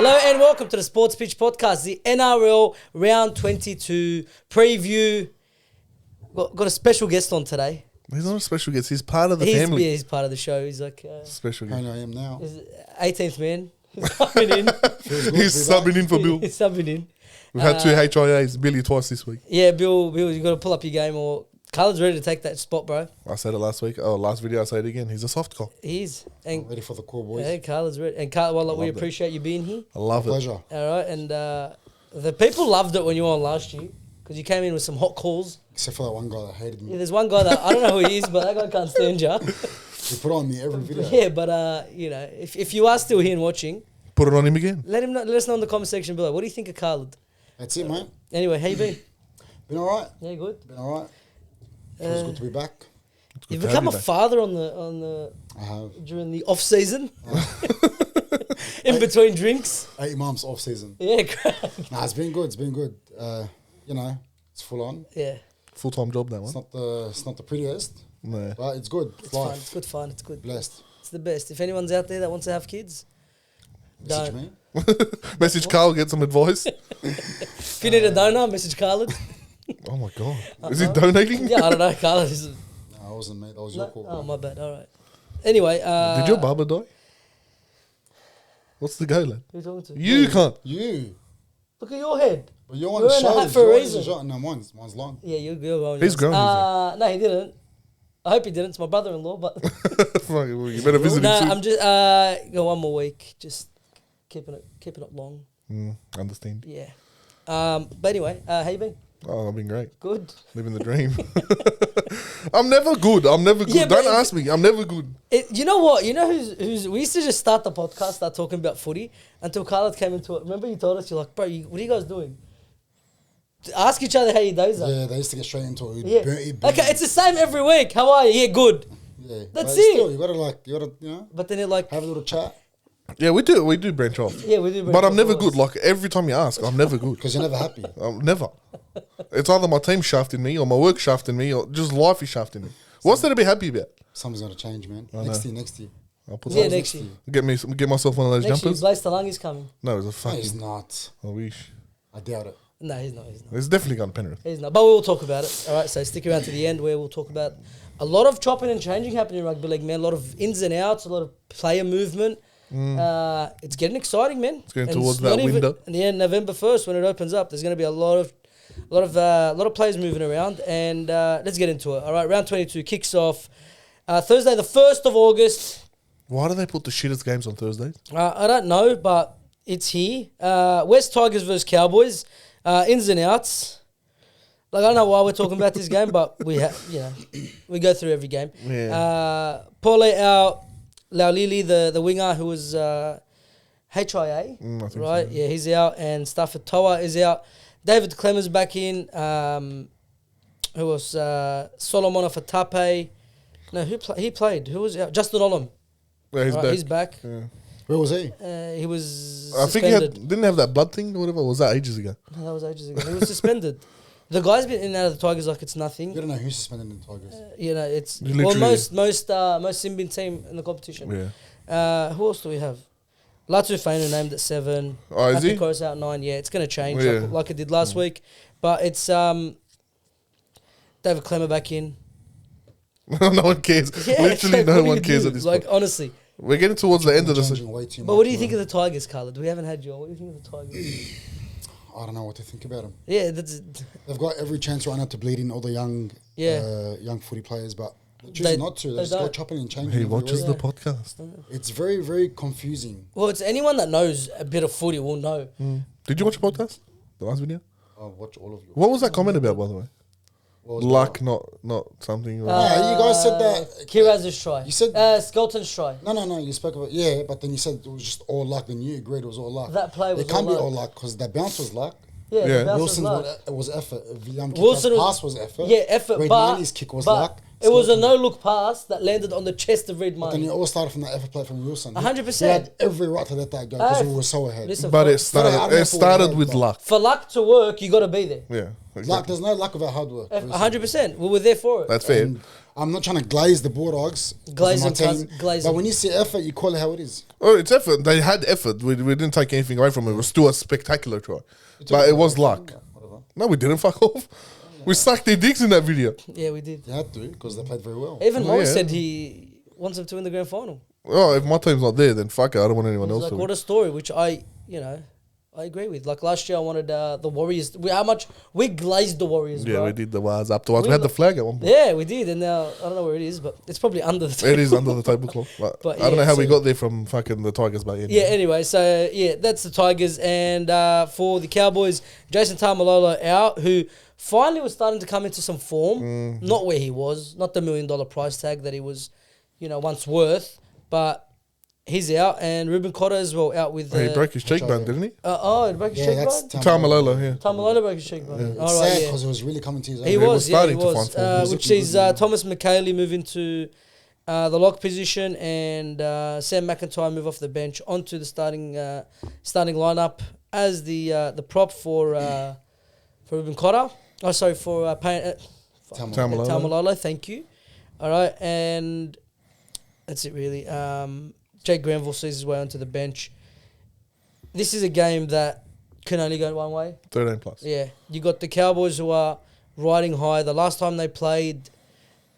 Hello and welcome to the Sports Pitch Podcast, the NRL Round 22 preview. Got a special guest on today. He's not a special guest. He's part of the family. Yeah, he's part of the show. He's like... special guest. I am now. He's 18th man. He's coming in. He's subbing in for Bill. He's subbing in. We've had two HIAs, Billy twice this week. Yeah, Bill, you got to pull up your game or... Khaled's ready to take that spot, bro. I said it last week. Oh, last video I say it again. He's a soft cop. He is. And Ready for the core boys. yeah, Khaled's ready. And Khaled, well, we Love that. appreciate you being here. I love it. Pleasure. All right, and the people loved it when you were on last year because you came in with some hot calls. Except for that one guy that hated Yeah, me. there's one guy that I don't know who he is, but that guy can't stand you. He put on me every video. Yeah, but you know, if you are still here and watching, Put it on him again. let us know in the comment section below. What do you think of Khaled? That's it, mate. Anyway, how you been? Been alright. Yeah, good. Been alright. Feels good to be back. You've to become a have you back. father on the I have during the off season, in between drinks. 8 months off season. Yeah, great. Nah, it's been good. It's been good. You know, it's full on. Yeah, Full-time job, that It's one. not the prettiest, No. but it's good. It's it's fun. life. It's good fun. It's good. Blessed. It's the best. If anyone's out there that wants to have kids, Message don't. me. Message Carl, get some advice. If you need a donor, message Khaled. Oh my God. Is he donating? Yeah, I don't know. Khaled is. No, I wasn't, mate. That was your No? call. Oh, my bad. All right. Anyway, Did your barber die? What's the go, lad? Who are you talking to? You can't. You. Look at your head. But your one You're in a hat shows. for a Yours reason. is short. No, mine's long. Yeah, you're going. He's grown, No, he didn't. I hope he didn't. It's my brother-in-law, but Fuck, well, you better visit no, him soon. I'm just go one more week. Just keeping it long. Understand. Yeah. But anyway, how you been? Oh, I've been great. Good. Living the dream. I'm never good. Yeah, but Don't ask me. I'm never good. You know what? You know who's? We used to just start the podcast, start talking about footy until Khaled came into it. Remember you told us, you're like, bro, what are you guys doing? Ask each other how your days are. Yeah, they used to get straight into it. Yeah. Okay, it's the same every week. How are you? Yeah, good. Yeah. That's but it. Still, you gotta, you know, But then it like, have a little chat. Yeah, we do branch off. yeah, we do. But I'm never good. Like every time you ask, I'm never good. Because you're never happy. I'm never. It's either my team shafting me or my work shafting me or just life is shafting me. What's there to be happy about? Something's gonna change, man. I Next know. year. I'll put Yeah, some- next year. Get myself one of those Next year, jumpers. Blaze Talangi's coming. No, it's a No, fucking. he's not. I wish. I doubt it. No, he's not. It's definitely gone Penrith. He's not. But we'll talk about it. All right, so stick around to the end where we'll talk about a lot of chopping and changing happening in rugby league, man. A lot of ins and outs, a lot of player movement. It's getting exciting, man. It's getting And towards not that even- window. And yeah, November 1st when it opens up, there's going to be a lot of players moving around, and let's get into it. All right, round 22 kicks off Thursday, the 1st of August. Why do they put the shittest games on Thursdays? I don't know, but it's here. West Tigers versus Cowboys. Ins and outs. Like, I don't know why we're talking about this game, but we we go through every game. Yeah. Paule Laulili, the winger who was HIA, I think right? so. Yeah, he's out, and Stafford Toa is out. David Clemens back in. Who was Solomon Fatape? No, he played? Who was out? Justin Olam. Yeah, he's Right, back. he's back. Yeah. Where was he? He was I think he suspended. didn't have that blood thing or whatever. Or was that ages ago? No, that was ages ago. He was suspended. The guy's been in and out of the Tigers like it's nothing. You don't know who's suspended in the Tigers. You know, it's Literally. most Simbin team in the competition. Yeah. Who else do we have? Latu Fainu named at 7. Oh, is he? Apiko's out 9. Yeah, it's going to change Yeah. like it did last week. But it's David Clemmer back in. No one cares. Yeah, Literally, like, no what do one you cares do? at this Like, point. honestly. We're getting towards the end of the season. Changing way too But much, what do you bro. think of the Tigers, Khaled? We haven't had you on. What do you think of the Tigers? I don't know what to think about them. Yeah, that's... They've got every chance right now to bleed in all the young, Yeah. young footy players, but they choose They- not to. they They just go don't. chopping and changing. He every watches week. the podcast. It's very, very confusing. Well, it's anyone that knows a bit of footy will know. Did you watch the podcast? The last video? I'll watch all of you. What was that comment about, by the way? What was Luck, not something. Or Yeah, you guys said that. Kiraz's try. You said- Skelton's try. No. You spoke about but then you said it was just all luck. Then you agreed it was all luck. That play was It can't all be all luck. luck because that bounce was luck. Yeah, Yeah. the bounce Wilson was luck. was effort. Wilson Wilson was- pass was effort. Yeah, effort, Reid but, Marnie's kick was but luck. it was a Skelton- no-look pass that landed on the chest of Reid But then Marnie. it all started from that effort play from Wilson. 100%. He had every right to let that go because we were so ahead. Listen, but for, it I don't know started. if It it started was with but- luck. for luck to work, you got to be there. Yeah, Luck, exactly. there's no luck without hard work. 100%. We were there for it. That's fair. And I'm not trying to glaze the Bulldogs. Glaze my them, team, glaze but them. when you see effort, you call it how it is. Oh, it's effort. They had effort. We didn't take anything away from it. It was still a spectacular try. But it was luck. Whatever. No, we didn't. Fuck off. We sucked their dicks in that video. Yeah, we did. They had to because they played very well. Even Moey yeah. said he wants them to win the grand final. Oh, if my team's not there, then fuck it. I don't want anyone It's else like, to what win. a story, which I agree with. Like last year, I wanted the Warriors. How much we glazed the Warriors, Yeah, bro. we did the wires afterwards. We We had the lo- flag at one point. Yeah, we did, and now I don't know where it is, but it's probably under the table. It is under the tablecloth. But I don't yeah, know how we so- got there from fucking the Tigers, but Yeah, anyway, so yeah, that's the Tigers. And for the Cowboys, Jason Tamalolo out, who finally was starting to come into some form. Not where he was, not the $1 million price tag that he was, once worth, but he's out. And Ruben Cotter as well out with... he broke his cheekbone, yeah. didn't he? he broke his Yeah, cheekbone? that's Tamalolo, yeah. Tamalolo broke his cheekbone. It's All right, sad yeah. because it was really coming to his own. He He was, was yeah, he starting to was. find form. He was Which looking sees good, yeah. Thomas McKaylee move into the lock position and Sam McIntyre move off the bench onto the starting lineup as the prop for Ruben Cotter. Oh, sorry, for Tamalolo. Tamalolo. Thank you. All right, and that's it really. Jake Granville sees his way onto the bench. This is a game that can only go one way. 13 plus. Yeah, you got the Cowboys who are riding high. The last time they played,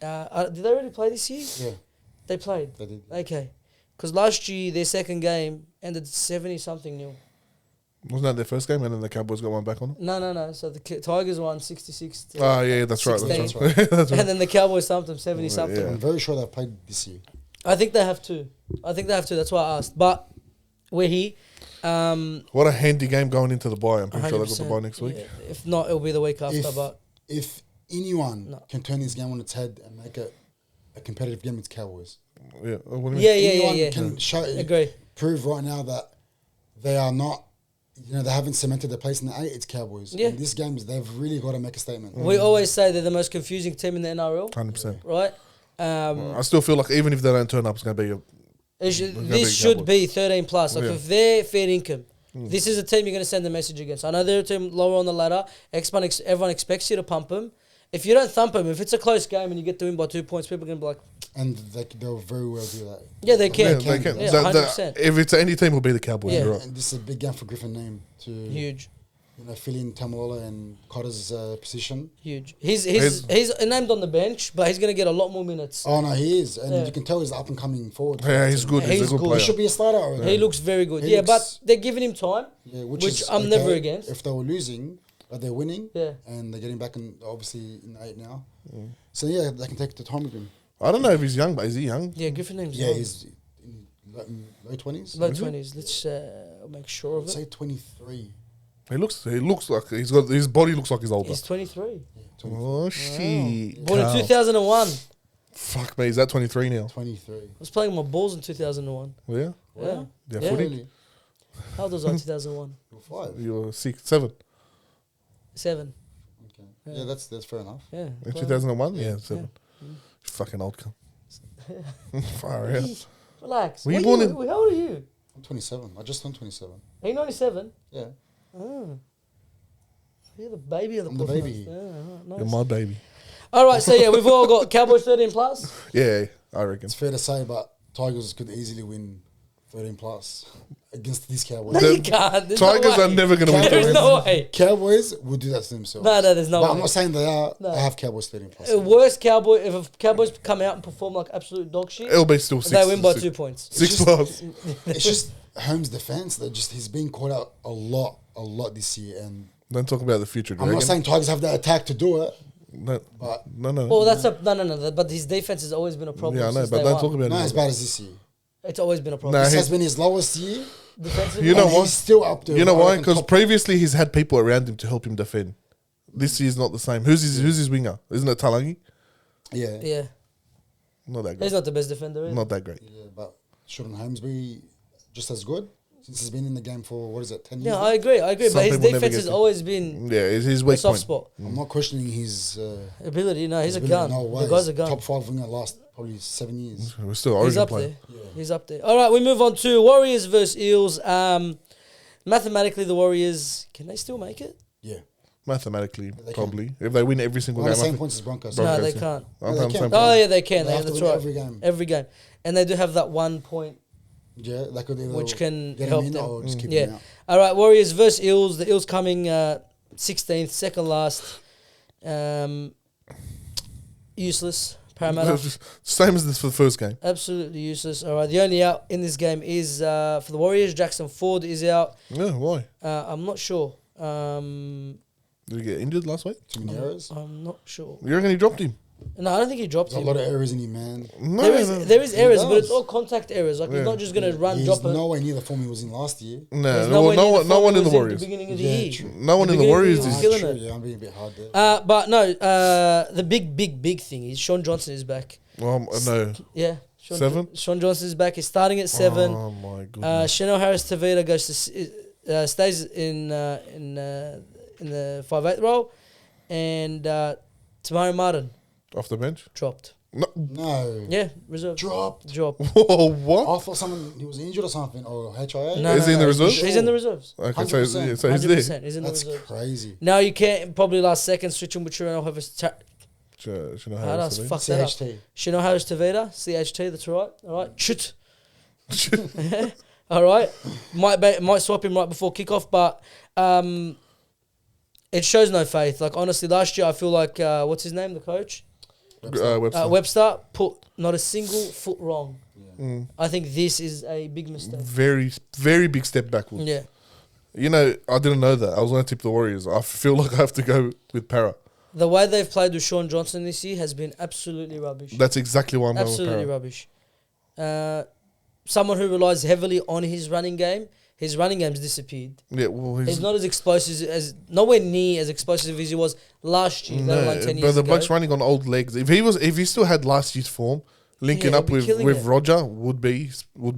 did they already play this year? Yeah, They played. they did. Okay, because last year their second game ended 70-something nil. Wasn't that their first game and then the Cowboys got one back on them? No. So the Tigers won 66. Oh, yeah, that's right. 16. That's right. That's right. And then the Cowboys thumped them 70-something. Yeah. I'm very sure they've played this year. I think they have to. That's why I asked. But we're here. What a handy game going into the bye. I'm pretty sure they got the 100%. bye next week. Yeah. If not, it'll be the week after. But If anyone No. can turn this game on its head and make it a competitive game, it's Cowboys. Yeah. Oh, what do you mean? yeah, Anyone can show, Agree. prove right now that they are not, they haven't cemented their place in the 8, it's Cowboys. Yeah. In this game, they've really got to make a statement. We always say they're the most confusing team in the NRL, 100%. right? I still feel like even if they don't turn up, it's going to be a... This should be 13 plus. Like Yeah. if they're fair income, this is a team you're going to send a message against. I know they're a team lower on the ladder. Everyone expects you to pump them. If you don't thump them, if it's a close game and you get to win by 2 points, people are going to be like, And they'll very well do that. yeah, they can. Yeah, they can. Yeah, The- 100%. if it's any team, will be the Cowboys. Yeah. You're right. And this is a big game for Griffin name to Huge. fill in Tamalolo and Cotter's position. Huge. He's named on the bench, but he's going to get a lot more minutes. Oh, no, he is. And Yeah. you can tell he's up and coming forward. Yeah, he's good. He's He's a good good. He player. should be a starter already. He looks very good. He Yeah, but looks- they're giving him time. Yeah, which is I'm okay never against. If they were losing, but they're winning. Yeah. And they're getting back in, obviously, in 8 now. So, yeah, they can take the time with him. I don't know if he's young, but is he young? Yeah, Griffin name's Yeah, young. he's in low 20s. Low 20s. Let's make sure of I'd it. say 23. He looks like he's got his body looks like he's older. He's 23. Yeah, 23. Oh shit! Born in Carl. 2001. I Fuck me, is that 23 now? 23. was playing my balls in 2001. Yeah, Yeah. yeah. Yeah. Footy. Really? How old was I in 2001? You're 5. You're 6, 7 7. Okay. Yeah, that's fair enough. Yeah. in 2001. Yeah, 7. Fucking old cunt. Far out. Relax. Were you What born are in- How old are you? I'm 27. I just turned 27. Are you 97? Yeah. Oh. You're the baby of the I'm the podcast. baby. Yeah, alright, nice. You're my baby. All right, so yeah, we've all got Cowboys 13 plus. Yeah, I reckon. It's fair to say, but Tigers could easily win 13 plus against these Cowboys. No, The you can't. There's Tigers no are way. never going to win. There's 13. no way. Cowboys would do that to themselves. No, there's no But way. I'm not saying they are. No. I have Cowboys 13 plus. Worst Cowboy, if Cowboys come out and perform like absolute dog shit, It'll be still 6. they win by 6, 2 points. 6 just- plus. It's just Holmes' defense that he's been caught out a lot this year. And Don't talk about the future, I'm Dragon. not saying Tigers have that attack to do it, No, but no. Well, that's no. But his defense has always been a problem. Yeah, I know, since but day don't one. talk about not it. as bad as this year. It's always been a problem. Nah, This he- has been his lowest year. Defensively, You know and what? He's still up there. You know I why? reckon Because top- previously he's had people around him to help him defend. This year's not the same. Who's his winger? Isn't it Talangi? Yeah. yeah, Not that he's great. not the best defender. Either. Not that great. Yeah, but shouldn't Holmes be just as good? Since he's been in the game for, 10 years? Yeah, now? I agree. Some But his people never defense get has to- always been Yeah, it's his a weak soft point. spot. I'm not questioning his Ability, no, he's a ability, gun. No way. The guy's a He's gun. Top 5 winger last probably 7 years. We're still He's Origin up player. there. He's up there. All right, we move on to Warriors versus Eels. Mathematically, the Warriors, can they still make it? Yeah. Mathematically, They probably. If they win every single On the game. I same think- points as Broncos. Broncos, No, they yeah. can't. Aren't they they on the can. same Oh point? yeah, they can. They have to That's win right. every game. Every game, and they do have that 1 point. Yeah, that could either Which can get help them in them. or just keep Yeah. them out. All right, Warriors versus Eels. The Eels coming 16th, second last. Useless. Parramatta. Same as this for the first game. Absolutely useless. All right, the only out in this game is for the Warriors. Jackson Ford is out. Yeah, why? I'm not sure. Did he get injured last week? Too many errors. I'm not sure. You reckon he dropped him? No, I don't think he dropped There's a him. lot of errors in him, man. No, There is He errors, but does. it's all contact errors. Like Yeah. he's not just gonna run, He's drop it. nowhere near the form he was in last year. He's no, nowhere near the no form one he in the was Warriors. the beginning of the Yeah, year. true. No one in the beginning of Warriors the year, is. he's killing True, it. yeah, I'm being a bit hard there. But no, the big thing is Sean Johnson is back. No. Yeah, Seven? Sean Johnson is back. He's starting at 7. Oh my goodness. Chanel Harris Tavita goes to stays in the 5'8" role, and Tamari Martin Off the bench? dropped. No. Yeah, reserve Dropped. drop. Whoa, what? I thought he was injured or something, or HIA. No, Is he in the reserves? He's in the reserves. Okay, so he's 100%. there. 100%. He's in the That's reserves. crazy. Now you can't probably last second switch him with Chanel Harris. How does Harris, fuck that up? CHT. Chanel Harris Tavita, CHT. That's right. All right, shoot. All right, might swap him right before kickoff, but it shows no faith. Like honestly, last year I feel like what's his name, the coach Webster. Webster, put not a single foot wrong. Mm. I think this is a big mistake. Very, very big step backwards. Yeah, You know, I didn't know that. I was going to tip the Warriors. I feel like I have to go with Para. the way they've played with Sean Johnson this year has been absolutely rubbish. That's exactly why I'm going with Absolutely Para. rubbish. Someone who relies heavily on his running game. His running game's disappeared. Yeah, well, He's not as explosive as nowhere near as explosive as he was last year. let alone 10 but years the ago. bloke's running on old legs. If he still had last year's form, linking Yeah, up he'll be killing with it. Roger would be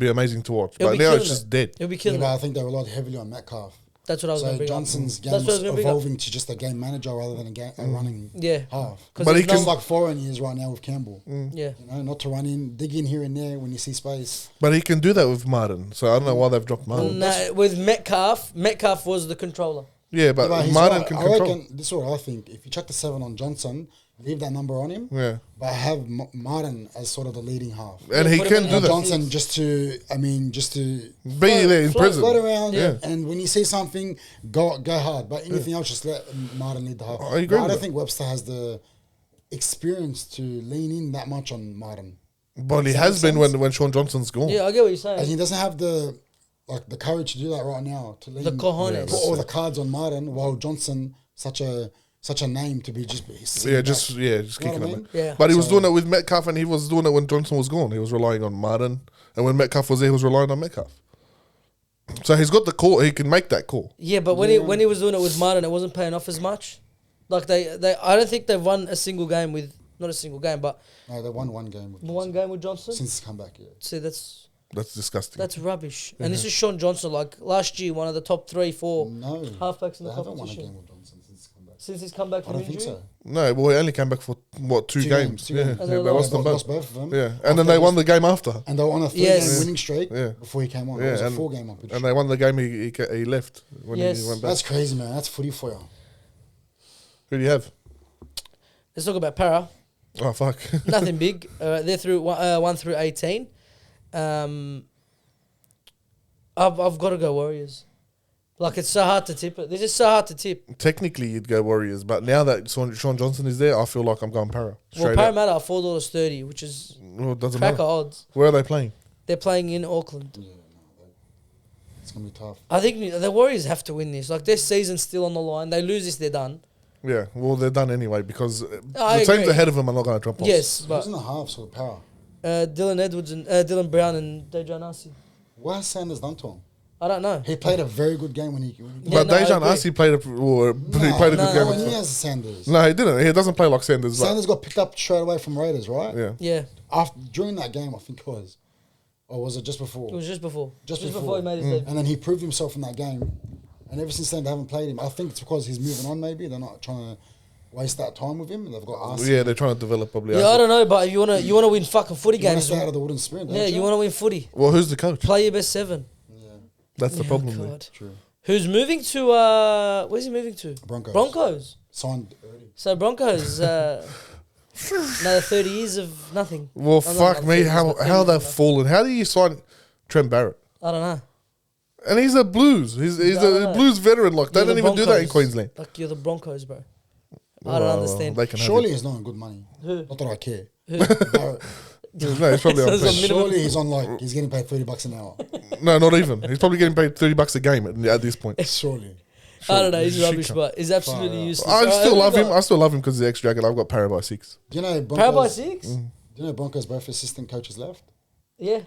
amazing to watch. He'll But be now killing it's just it. dead. He'll be Yeah, killing but I it. think they relied heavily on Metcalf. That's what I was going to So bring Johnson's up. game That's what I was was going to bring up. evolving to just a game manager rather than a running Yeah. half. Because But he Just can- like foreign is right now with Campbell. Yeah. You know, not to run in, dig in here and there when you see space. But he can do that with Martin. So I don't know why they've dropped Martin. No, with Metcalf was the controller. Yeah, but But he's Martin right. can I control. reckon, this is what I think. If you chuck the 7 on Johnson, leave that number on him, Yeah. but have Martin as sort of the leading half. And he put him can in do the that. Johnson just to Be there in prison. float around, Yeah. and when you see something, go hard. But anything else, just let Martin lead the half. I agree But I with don't that. think Webster has the experience to lean in that much on Martin. But he Does that has make been sense? when Sean Johnson's gone. Yeah, I get what you're And saying. he doesn't have the courage to do that right now. To lean, The cojones. put all the cards on Martin, while Johnson such a name to be just Yeah, back. just You know kicking what I him. mean? Yeah. But he was So- doing it with Metcalf, and he was doing it when Johnson was gone. He was relying on Martin, and when Metcalf was there, he was relying on Metcalf. So he's got the call. He can make that call. Yeah, but when he was doing it with Martin, it wasn't paying off as much. Like they I don't think they've won a single game with not a single game, but No, they won one game with one game with Johnson. since his comeback. Yeah, See, that's Disgusting. rubbish. And this is Sean Johnson, like last year, one of the top 3-4 no, halfbacks in they the haven't won a competition. game with Johnson since his comeback. Since he's come back I from don't injury. think so. No, well, he only came back for what two games? two Yeah, games. And yeah, they they lost them Lost both. both of them. Yeah, and After then they won this- the game after. And they were on a 3-game Yes. winning streak Yeah. before he came on. Yeah, it was a and- 4-game, I'm pretty And sure. they won the game. He left when Yes. he went back. That's crazy, man. That's footy for you. Who do you have? Let's talk about Para. Oh fuck. Nothing big. They're through 1 through 18. I've got to go Warriors. Like it's so hard to tip it. This is so hard to tip. Technically, you'd go Warriors, but now that Sean Johnson is there, I feel like I'm going Para. Well, Straight up. Parramatta are $4.30, which is Well, it doesn't cracker matter. odds. Where are they playing? They're playing in Auckland. Yeah, no, it's gonna be tough. I think the Warriors have to win this. Like their season's still on the line. They lose this, they're done. Yeah, well, they're done anyway because I the teams agree. ahead of them are not going to drop off. Yes, Who's but in the halves for the power? Dylan Edwards and Dylan Brown and Dejan Arce. What has Sanders done to him? I don't know. He played a very good game when he Yeah, But no, I Dejan agree. Arce played a good game. when he has Sanders. No, he didn't. He doesn't play like Sanders. Like, Sanders got picked up straight away from Raiders, right? yeah. Yeah, During that game, I think it was. Or was it just before? it was just before. Just before before. he made his debut. And then he proved himself in that game. And ever since then, they haven't played him. I think it's because he's moving on, maybe. They're not trying to waste that time with him. They've got Arce. Yeah, they're trying to develop probably. Yeah, I don't know, but if you wanna win fucking footy You want to games. stay out of the wooden spoon, don't Yeah, you wanna win footy. Well, who's the coach? Play your best 7. Yeah, That's the Yeah, problem. God. There. true. Who's moving to, where's he moving to? Broncos. Signed early. So Broncos, another 30 years of nothing. Well, Oh, no, fuck not me. 30 years, How but 30 how years they've of nothing. fallen. How do you sign Trent Barrett? I don't know. And he's a Blues. He's No. a Blues veteran. Like, they You're don't the even do that in Broncos. Queensland. Like, you're the Broncos, bro. I Well, don't understand. They can have Surely it. he's not on good money. Who? Not that I care. Barrett. No, he's probably on Sounds paid. like- Surely he's on like he's getting paid $30 an hour. No, not even. He's probably getting paid $30 a game at this point. Surely. I don't know. He's Shit rubbish, cunt. but he's absolutely Far out. useless. I Alright, still who love we him. got? I still love him because he's the ex-Dragon. I've got Parra by 6. Do you know Power by Broncos? 6? Do you know Broncos both assistant coaches left? Yeah.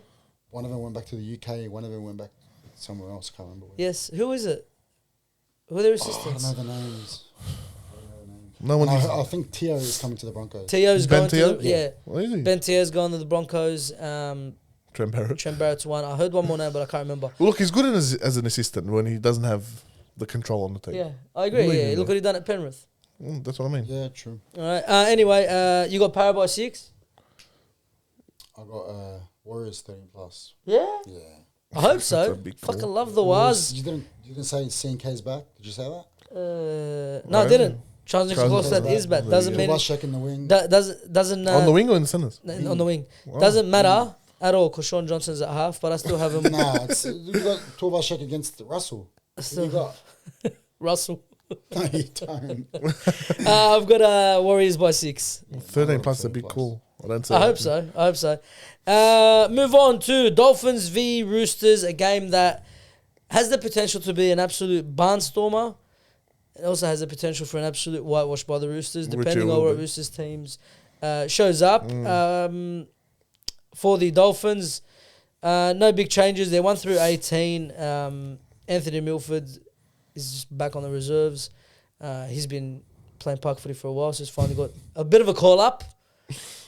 One of them went back to the UK. One of them went back somewhere else. Can't remember. Where. Yes. Who is it? Who are their I don't assistants? know the names. No one. I think Tio is coming to the Broncos. Tio's Ben going to Teo? the, yeah. What is he? Ben Tio's going to the Broncos. Trent Barrett. Trent Barrett's one. I heard one more name, but I can't remember. Well, look, he's good as an assistant when he doesn't have the control on the team. Yeah, I agree. Believe Yeah, me, look yeah. what he done at Penrith. That's what I mean. Yeah, true. All right. Anyway, you got Power by 6? I got Warriors 13 plus. Yeah. Yeah. I hope That's so. a big Fucking call. love the Waz. You didn't say CNK's back. Did you say that? No, I Right. didn't. Charles Nicholas Charles that is bad. Nicholas, Doesn't yeah. mean Washak in the wing. doesn't On the wing or in the centers? on the wing. Wow. Doesn't matter at all because Sean Johnson's at half, but I still have him. Nah, you got Washak against Russell. Who you got? Russell. No, you don't. I've got Warriors by 6. 13 plus is a 13 big plus. call. I don't say I that. hope so. I hope so. Move on to Dolphins v Roosters, a game that has the potential to be an absolute barnstormer. It also has the potential for an absolute whitewash by the Roosters, Which it depending will on what be. Roosters teams shows up. For the Dolphins, no big changes. They're 1 through 18. Anthony Milford is just back on the reserves. He's been playing park footy for a while, so he's finally got a bit of a call up.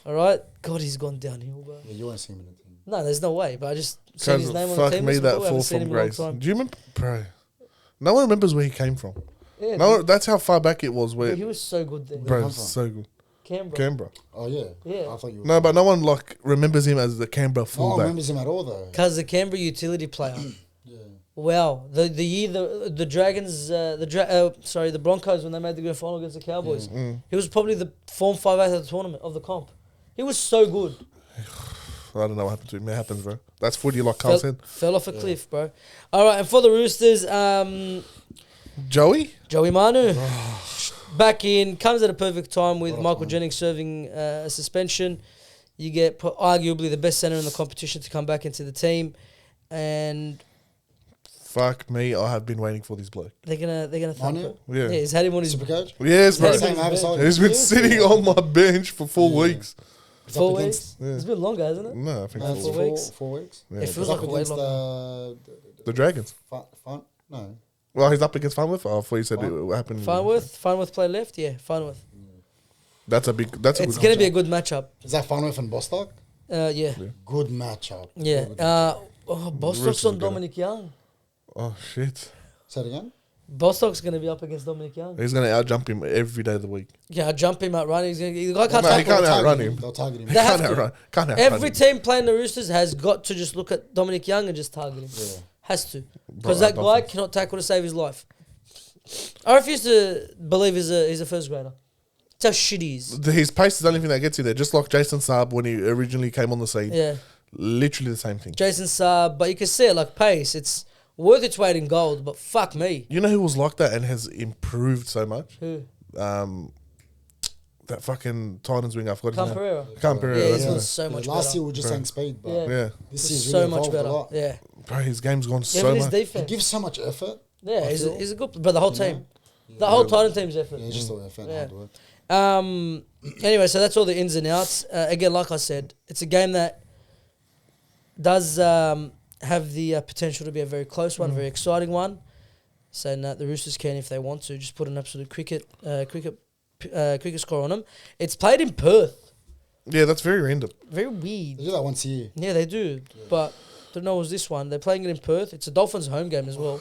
All right, God, he's gone downhill, bro. Yeah, you won't see him in the team. No, there's no way. But I just seen his name on the Fuck team. me, list that before. I haven't fall seen from him in a long grace. time. Do you remember? Bro, no one remembers where he came from. Yeah, No, that's how far back it was. Where, he was so good there. bro, come it's from? so good. Canberra. Canberra. Oh yeah. Yeah. I thought you. No, but no one like remembers him as the Canberra No one fullback. remembers him at all though. Because the Canberra utility player. Yeah. Wow, the year the Dragons, the Broncos when they made the grand final against the Cowboys, he was probably the form 5/8 of the tournament of the comp. He was so good. I don't know what happened to him. It happens, bro. That's footy, like Carl said. Fell off a cliff, bro. All right, and for the Roosters, Joey? Joey Manu back in, comes at a perfect time with Michael Jennings serving a suspension. You get arguably the best centre in the competition to come back into the team, and Fuck me, I have been waiting for this bloke. they're gonna thump Manu? it. Yeah. He's had him on his Supercoach. Yes, bro. Yeah, Same, I have a side. He's been sitting on my bench for 4 weeks. 4 up weeks. Yeah. It's been longer, hasn't it? No, I think No, it's four 4 weeks. weeks. 4 weeks. Yeah, It but- feels Up like way against longer. the Dragons. Fun. No. Well, he's up against Farnworth. I thought you said it happened. Farnworth play left, yeah, Farnworth. That's a good It's matchup. gonna be a good matchup. Is that Farnworth and Bostock? Yeah. Good matchup. Yeah. Good matchup. Bostock's Roosters on are gonna- Dominic Young. Oh shit! Say it again. Bostock's going to be up against Dominic Young. He's gonna outjump him every day of the week. Yeah, jump him out running. The guy can't No, he tackle. can't They'll outrun target him. They'll target him. They have Can't to. outrun. Can't outrun Every him. team playing the Roosters has got to just look at Dominic Young and just target him. Yeah. Has to. Bro, Because that I guy love cannot tackle to save his life. I refuse to believe he's a first grader. That's how shit he is. His pace is the only thing that gets you there. Just like Jason Saab when he originally came on the scene. Yeah. Literally the same thing. Jason Saab, but you can see it like pace. It's worth its weight in gold, but fuck me. You know who was like that and has improved so much? Who? That fucking Titans winger. I forgot his Cam name. Pereira. Cam Pereira. Yeah, that's he's it. got so much Last better. year we were just saying speed, but Yeah. Yeah, this He's year's so really much evolved better. a lot. Yeah. bro, his game's gone Yeah, so but his much. He defense. gives so much effort. Yeah, I he's feel. a good, but the whole team. The whole Titan team's effort. Yeah, just all effort and Yeah. hard work. Anyway, so that's all the ins and outs. Again, like I said, it's a game that does have the potential to be a very close one, very exciting one. So the Roosters can, if they want to, just put an absolute cricket score on them. It's played in Perth. Yeah, that's very random. Very weird. They do that once a year. Yeah, they do. But don't know it was this one. They're playing it in Perth. It's a Dolphins home game as well.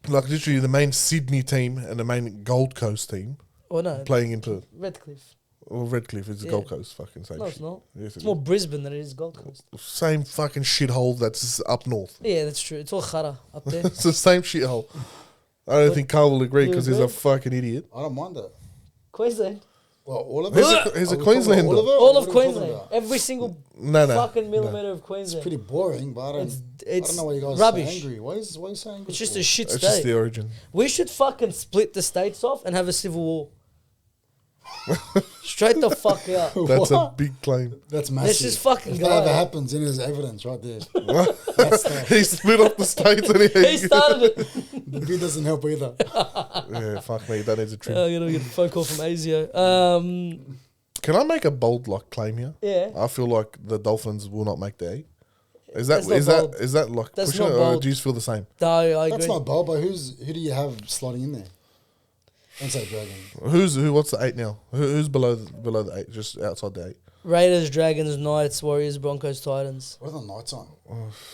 Like literally the main Sydney team and the main Gold Coast team Or no, playing in Perth. Redcliffe. Well, Redcliffe is the Yeah. Gold Coast. Fucking same No, shit. it's not. Yes, It's it more is. Brisbane than it is Gold Coast. Same fucking shithole that's up north. Yeah, that's true. It's all khara up there. It's the same shithole. I don't But think Carl will agree you because he's a agree? fucking idiot. I don't mind that. Queensland. Well, all of He's it. a, he's Are a we talking about Queenslander. All of it? All What of are we talking Queensland. about? Every single No. fucking millimeter of Queensland. It's pretty boring, but I don't. I don't know why you guys rubbish. are so angry. Why is so angry? It's just for? a shit It's just state. the origin. We should fucking split the states off and have a civil war. Straight the fuck out. That's a What? big claim. That's massive. just fucking If go that ever out. happens, then there's evidence right there. That's the, He split up the states and He started it. the beer doesn't help either. Yeah, fuck me. That needs a trim. I'm gonna get a phone call from Asio. Can I make a bold claim here? Yeah. I feel like the Dolphins will not make the 8. Is That's not bold. that like That's pushing not it, or bold. do you feel the same? No, I agree. That's not bold, but who do you have slotting in there? Don't say Dragons. Who? What's the 8 now? Who's below the 8? Just outside the 8? Raiders, Dragons, Knights, Warriors, Broncos, Titans. What are the Knights on?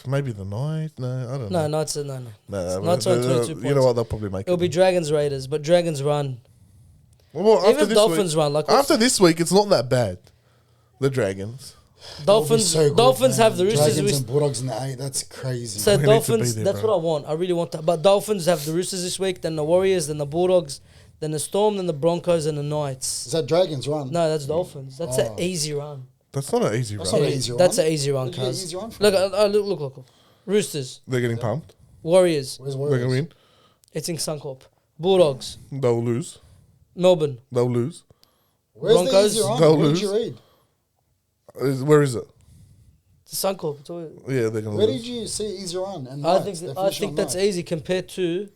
Maybe the 9? No, I don't No, know. Knights are no. No, Knights are on 22 points. You know what? They'll probably make It'll it. be Dragons, Raiders, but Dragons run. Well, after Even this Dolphins week, run. Like what's- after this week, it's not that bad. The Dragons. Dolphins. That would be so good, Dolphins man. have the Roosters. Dragons this- and Bulldogs in the 8. That's crazy. So We need to be Dolphins. there, That's bro. what I want. I really want that. But Dolphins have the Roosters this week, then the Warriors, then the Bulldogs, then the Storm, then the Broncos, and the Knights. Is that Dragons run? No, that's Dolphins. That's an Oh. easy run. That's not an easy That's run. not an easy run. That's an easy run, Where'd you get cuz. easy run from? Look. Roosters, They're getting pumped. Warriors. Where's They're Warriors? going to win. It's in Suncorp. Bulldogs, They'll lose. Melbourne. They'll lose. Where's Broncos, the easy run? they'll Where did lose. you read? Where is it? Suncorp. It's all- Yeah, they're going to Where lose. did you see easy run? And I Knights? think They're I finishing think on that's Knights. easy compared to.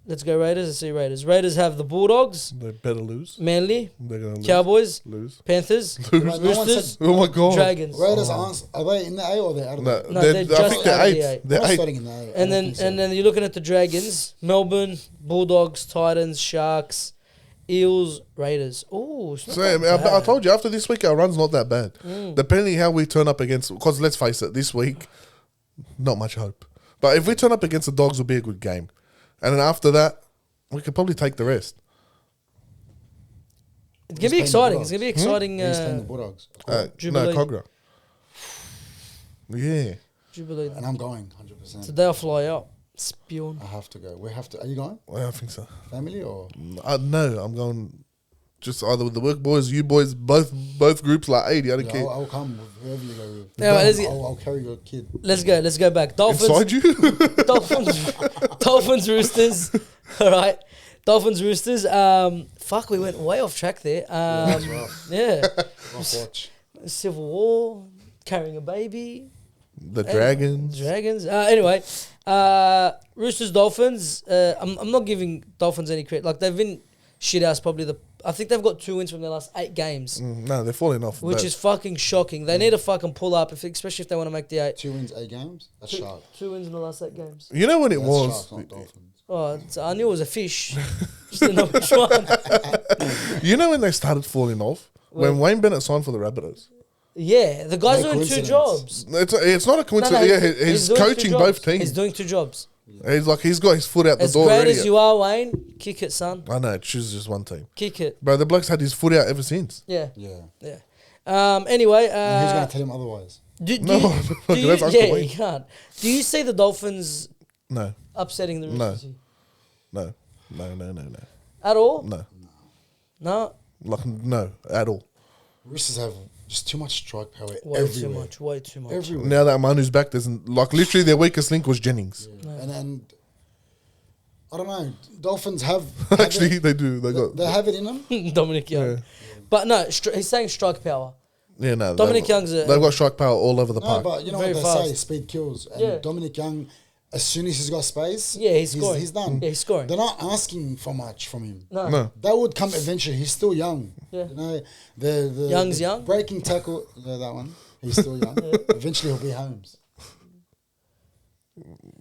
Let's go Raiders. Let's see Raiders. Raiders have the Bulldogs, They better lose. Manly, They're going to lose. Cowboys, Lose. Panthers, But no one Roosters, said- Oh my god. Dragons. Raiders aren't. Are they in the A or they're out of No, the No, they're, they're I just think they're out of the 8th. eight. They're I'm 8th. starting in the A. I And don't then think so. and then you're looking at the Dragons, Melbourne, Bulldogs, Titans, Sharks, Eels, Raiders. Oh, it's not So, that I bad. told you, after this week, our run's not that bad. Mm. Depending how we turn up against, because let's face it, this week, not much hope. But if we turn up against the Dogs, it'll be a good game. And then after that, we could probably take the rest. It's gonna Who's be playing the exciting. It's gonna be Bulldogs? exciting. Who's playing the Bulldogs? No, Jubilee. Cogra. Yeah. Jubilee. And I'm going So 100%. they'll fly out. Spewing. I have to go. We have to. Are you going? Well, I think so. Family or? No, I'm going just either with the work boys, you boys, both groups like 80. I don't Yeah, care. I'll come with whoever you go with. Yeah, let's get- I'll carry your kid. Let's go. Let's go back. Dolphins. Inside you? Dolphins, Roosters. All right. Dolphins, Roosters. Fuck, we went way off track there. That's rough. Yeah. Rough watch. Civil War, carrying a baby. The Dragons. Dragons. Anyway, Roosters, Dolphins. I'm not giving Dolphins any credit. Like they've been shit ass. Probably I think they've got 2 wins from their last 8 games, No, they're falling off. which is fucking shocking. They need to fucking pull up, especially if they want to make the 8. 2 wins, 8 games. That's sharp. 2 wins in the last 8 games. You know when it That's was? sharks, not dolphins. Oh, I knew it was a fish. Just didn't know which one. You know when they started falling off? When Wayne Bennett signed for the Rabbitohs. Yeah, the guy's No doing 2 coincidence. jobs. It's not a coincidence. Yeah, he's doing 2 coaching jobs. both teams. He's doing 2 jobs. He's got his foot out the As door great already. as you are, Wayne, kick it, son. I know, choose just one team. Kick it. Bro, the bloke's had his foot out ever since. Yeah, Yeah. yeah. Anyway, And who's going to tell him otherwise? do you, that's Uncle yeah, Wayne. you can't. Do you see the Dolphins No, upsetting the No. Roosters? no. At all? No. No. Like, no, at all. Roosters have just too much strike power Way everywhere. too much. Way too much. Everywhere. Now that Manu's back, there's like literally their weakest link was Jennings. Yeah. And I don't know. Dolphins have Actually, it, they do. they have it in them. Dominic Young. Yeah. But no, he's saying strike power. Yeah, no. Dominic they've- Young's They've got strike power all over the No, park. but you know Very what they say, fast. speed kills. And Yeah. Dominic Young, as soon as he's got space, Yeah, he's scoring. He's done. Yeah, he's scoring. They're not asking for much from him. No. That would come eventually. He's still young. Yeah. You know, the Young's the young? breaking tackle. Yeah, that one. He's still young. Eventually, he'll be Holmes.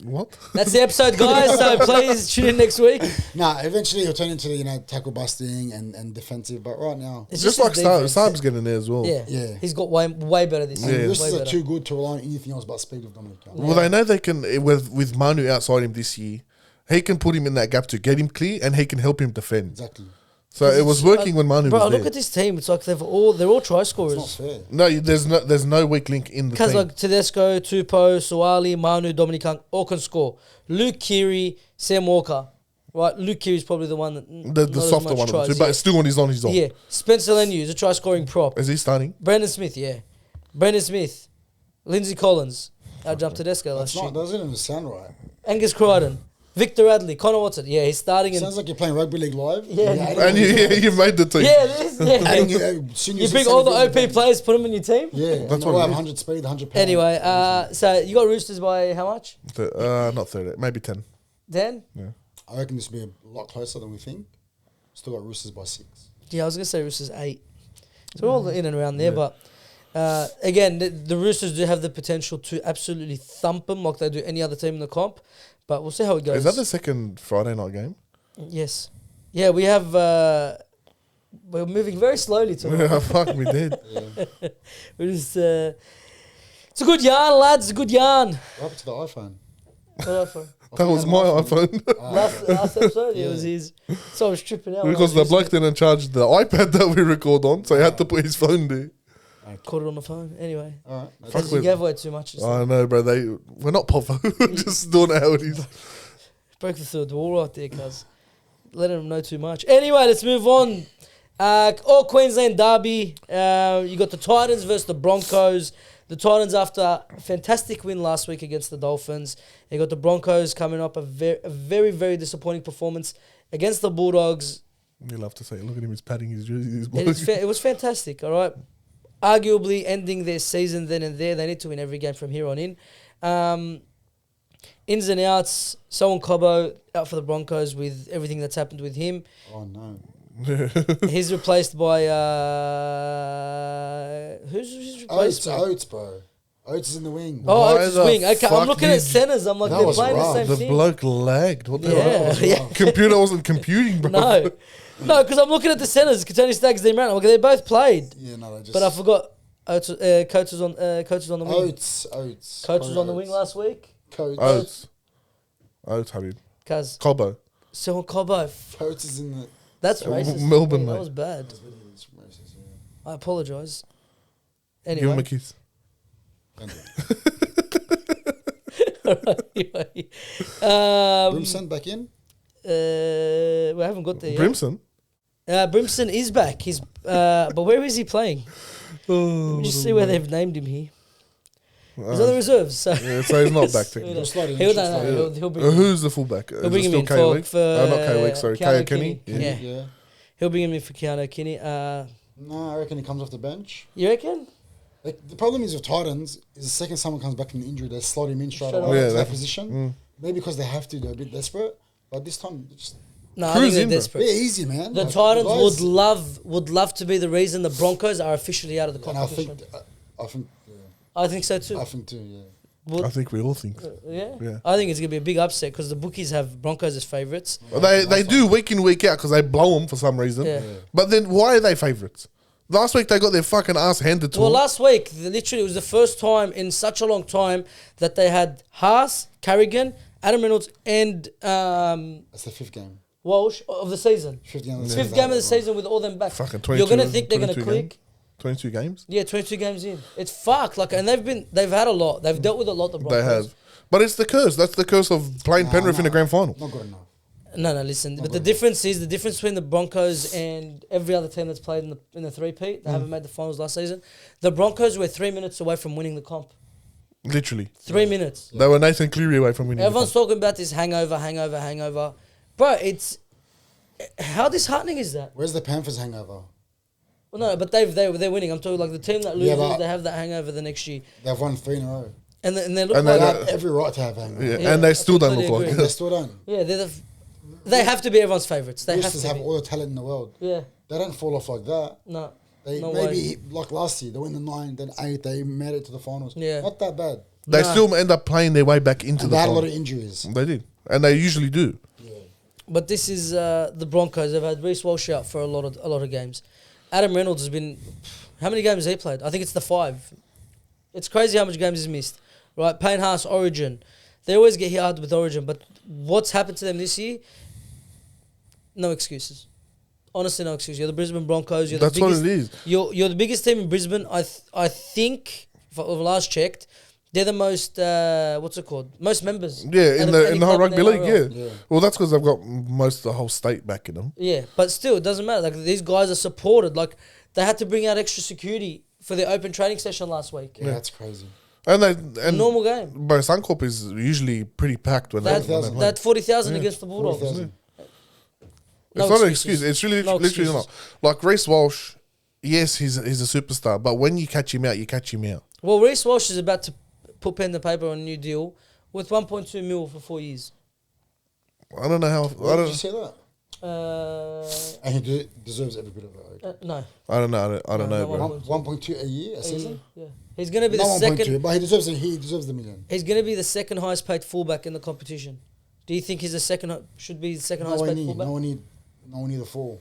What? That's the episode, guys. So please tune in next week. Nah, eventually he'll turn into tackle busting and defensive. But right now, It's Just his like defense. Saab's getting there as well. Yeah. Yeah. He's got way better this and year. Yeah. Roosters Way are better. too good to rely on anything else but speed of Dominic Young. Well, they know they can with Manu outside him this year. He can put him in that gap to get him clear, and he can help him defend. Exactly. So it was working when Manu Bro, was there. look at this team. It's like they're all try It's not scorers. fair. No, there's no weak link in the Because team. like Tedesco, Tupou, Suwali, Manu, Dominic Hunt, all can score. Luke Keary, Sam Walker. Right, Luke Keary's probably the one that The softer one of the two, but it's still on his own. Yeah, Spencer Leniu is a try scoring prop. Is he starting? Brandon Smith, yeah. Brandon Smith, Lindsay Collins. I jumped Tedesco That's last year. not. Doesn't even sound right. Angus Crichton, Victor Radley, Connor Watson. Yeah, he's starting. Sounds like you're playing rugby league live. Yeah. And you made the team. Yeah, it is. Yeah. Adding You pick all the OP players, put them in your team. Yeah, That's that's what what it have is. 100 speed, 100 power. Anyway, so you got Roosters by how much? Not 30, maybe 10. 10? Yeah. I reckon this will be a lot closer than we think. Still got Roosters by 6. Yeah, I was going to say Roosters 8. So we're all in and around there, but again, the Roosters do have the potential to absolutely thump them like they do any other team in the comp, but we'll see how it goes. Is that the second Friday night game? Yes. Yeah, we have... we're moving very slowly to Yeah, fuck, we did. We're just... it's a good yarn, lads. It's a good yarn. What happened to the iPhone? What iPhone? That was my iPhone. Last episode, it was his. So I was tripping out. Because the bloke didn't charge the iPad that we record on, so he had to put his phone there. Caught it on the phone. Anyway. All right. Fuck Because you with- gave away too much. I know, bro. We're not Povo. We're just doing it how it is. Broke the third wall right there, cuz. Letting them know too much. Anyway, let's move on. All Queensland derby. You got the Titans versus the Broncos. The Titans, after a fantastic win last week against the Dolphins, you got the Broncos coming up a very, very disappointing performance against the Bulldogs. You love to say, look at him, he's patting his jersey. It was fantastic, all right? Arguably ending their season then and there. They need to win every game from here on in. Ins and outs, Solon Cobbo out for the Broncos with everything that's happened with him. Oh, no. He's replaced by... who's replaced? Oates, bro. Oates is in the wing. Oh, Why Oates' the wing. Okay, I'm fuck looking at did- centers. I'm like, That they're was playing the rough. same The thing. bloke lagged. What the Yeah, hell? yeah. Computer wasn't computing, bro. No, because I'm looking at the centers. Katoni Staggs, Dean Brown. Okay, they both played, Yeah, no, they just... but I forgot. Oates, coach was on the wing. Oates. Coach was on the wing last week. Coach. Oates, Habib. Cause Cobbo. Solon Cobbo. Oates is in the... That's racist. Melbourne, Mate, that mate. was bad. It's racist, I apologise. Give him Anyway, a kiss. anyway. Brimson back in? We haven't got there yet. Brimson? Brimson is back. He's but where is he playing? Let me just see where they've named him here. He's on the reserves. So Yeah, so he's not back So technically. Just like he'll, interest, he'll bring him. Who's the fullback? He'll bring him in for not K-League, sorry. Keanu Keanu Kenny? Kenny. Yeah. Yeah. He'll bring him in for Keanu Kenny. No, I reckon he comes off the bench. You reckon? Like, the problem is with Titans is the second someone comes back from the injury, they slot him in straight Straight away away. Yeah, to that that- position. Maybe because they have to, they're a bit desperate. But this time, just No, I Cruise think they're in, bro. desperate. be easy, man. The Like, Titans guys- would love to be the reason the Broncos are officially out of the and I competition. think, I think so too. I think too, yeah. I think we all think. Yeah? Yeah. I think it's gonna be a big upset because the bookies have Broncos as favourites. Well, they do week in, week out because they blow them for some reason. Yeah. But then why are they favourites? Last week they got their fucking ass handed to Well, them. last week, literally, it was the first time in such a long time that they had Haas, Carrigan, Adam Reynolds, and That's the fifth game. Walsh of the season. Fifth game of the Fifth season. game of the season with all them back. Fucking You're 22 gonna think they're gonna 22 click. games? 22 games? Yeah, 22 games in. It's fucked. Like, and they've had a lot. They've dealt with a lot. The Broncos. They have. But it's the curse. That's the curse of playing Penrith in the grand final. Not good enough. No, listen. But the difference between the Broncos and every other team that's played in the three-peat. They haven't made the finals last season. The Broncos were 3 minutes away from winning the comp. Literally. 3 minutes. They were Nathan Cleary away from winning. the Everyone's talking about this hangover. Bro, it's... How disheartening is that? Where's the Panthers hangover? Well, no, but they're winning. I'm talking like the team that loses, but- they have that hangover the next year. They've won 3 in a row. And they look And like... They they- have every right to have hangover. Yeah, Yeah, and they I still don't look completely like agree. They it. still don't. Yeah, they have to be everyone's favourites. They have Roosters to have be. all the talent in the world. Yeah, They don't fall off like that. no. They No maybe like last year, they win the 9, then 8, they made it to the finals. Yeah. Not that bad. They Nah. still end up playing their way back into And the they had a lot final. of injuries. They did. And they usually do. But this is the Broncos. They've had Reece Walsh out for a lot of games. Adam Reynolds has been... How many games has he played? I think it's the 5. It's crazy how much games he's missed. Right, Payne Haas, Origin. They always get hit hard with Origin, but what's happened to them this year? No excuses. Honestly, no excuse. You're the Brisbane Broncos. You're That's the what biggest, it is. You're the biggest team in Brisbane. I think, for last checked, they're the most, what's it called? Most members. Yeah, out in of the any whole club in rugby the league, NRL. yeah. Yeah. Well, that's because they've got most of the whole state backing them. Yeah, but still, it doesn't matter. Like, these guys are supported. Like, they had to bring out extra security for their open training session last week. Yeah, that's crazy. And they Normal game. But Suncorp is usually pretty packed when That, they when they play. that 40,000 Yeah. against the Bulldogs. 40,000. No It's not an excuses. excuse. It's really No literally not. excuses. Like Reece Walsh, yes, he's a superstar, but when you catch him out, you catch him out. Well, Reece Walsh is about to put pen to paper on a new deal with 1.2 mil for 4 years. I don't know how. Where did you say that? Uh, And he deserves every bit of it. no. I don't know. I don't No, know, no, bro. 1.2 a year, a season? Yeah. He's going to be Not the 1.2, second. but he deserves the million. He's going to be the second highest paid fullback in the competition. Do you think he's the second? Should be the second highest paid fullback? No one need the four.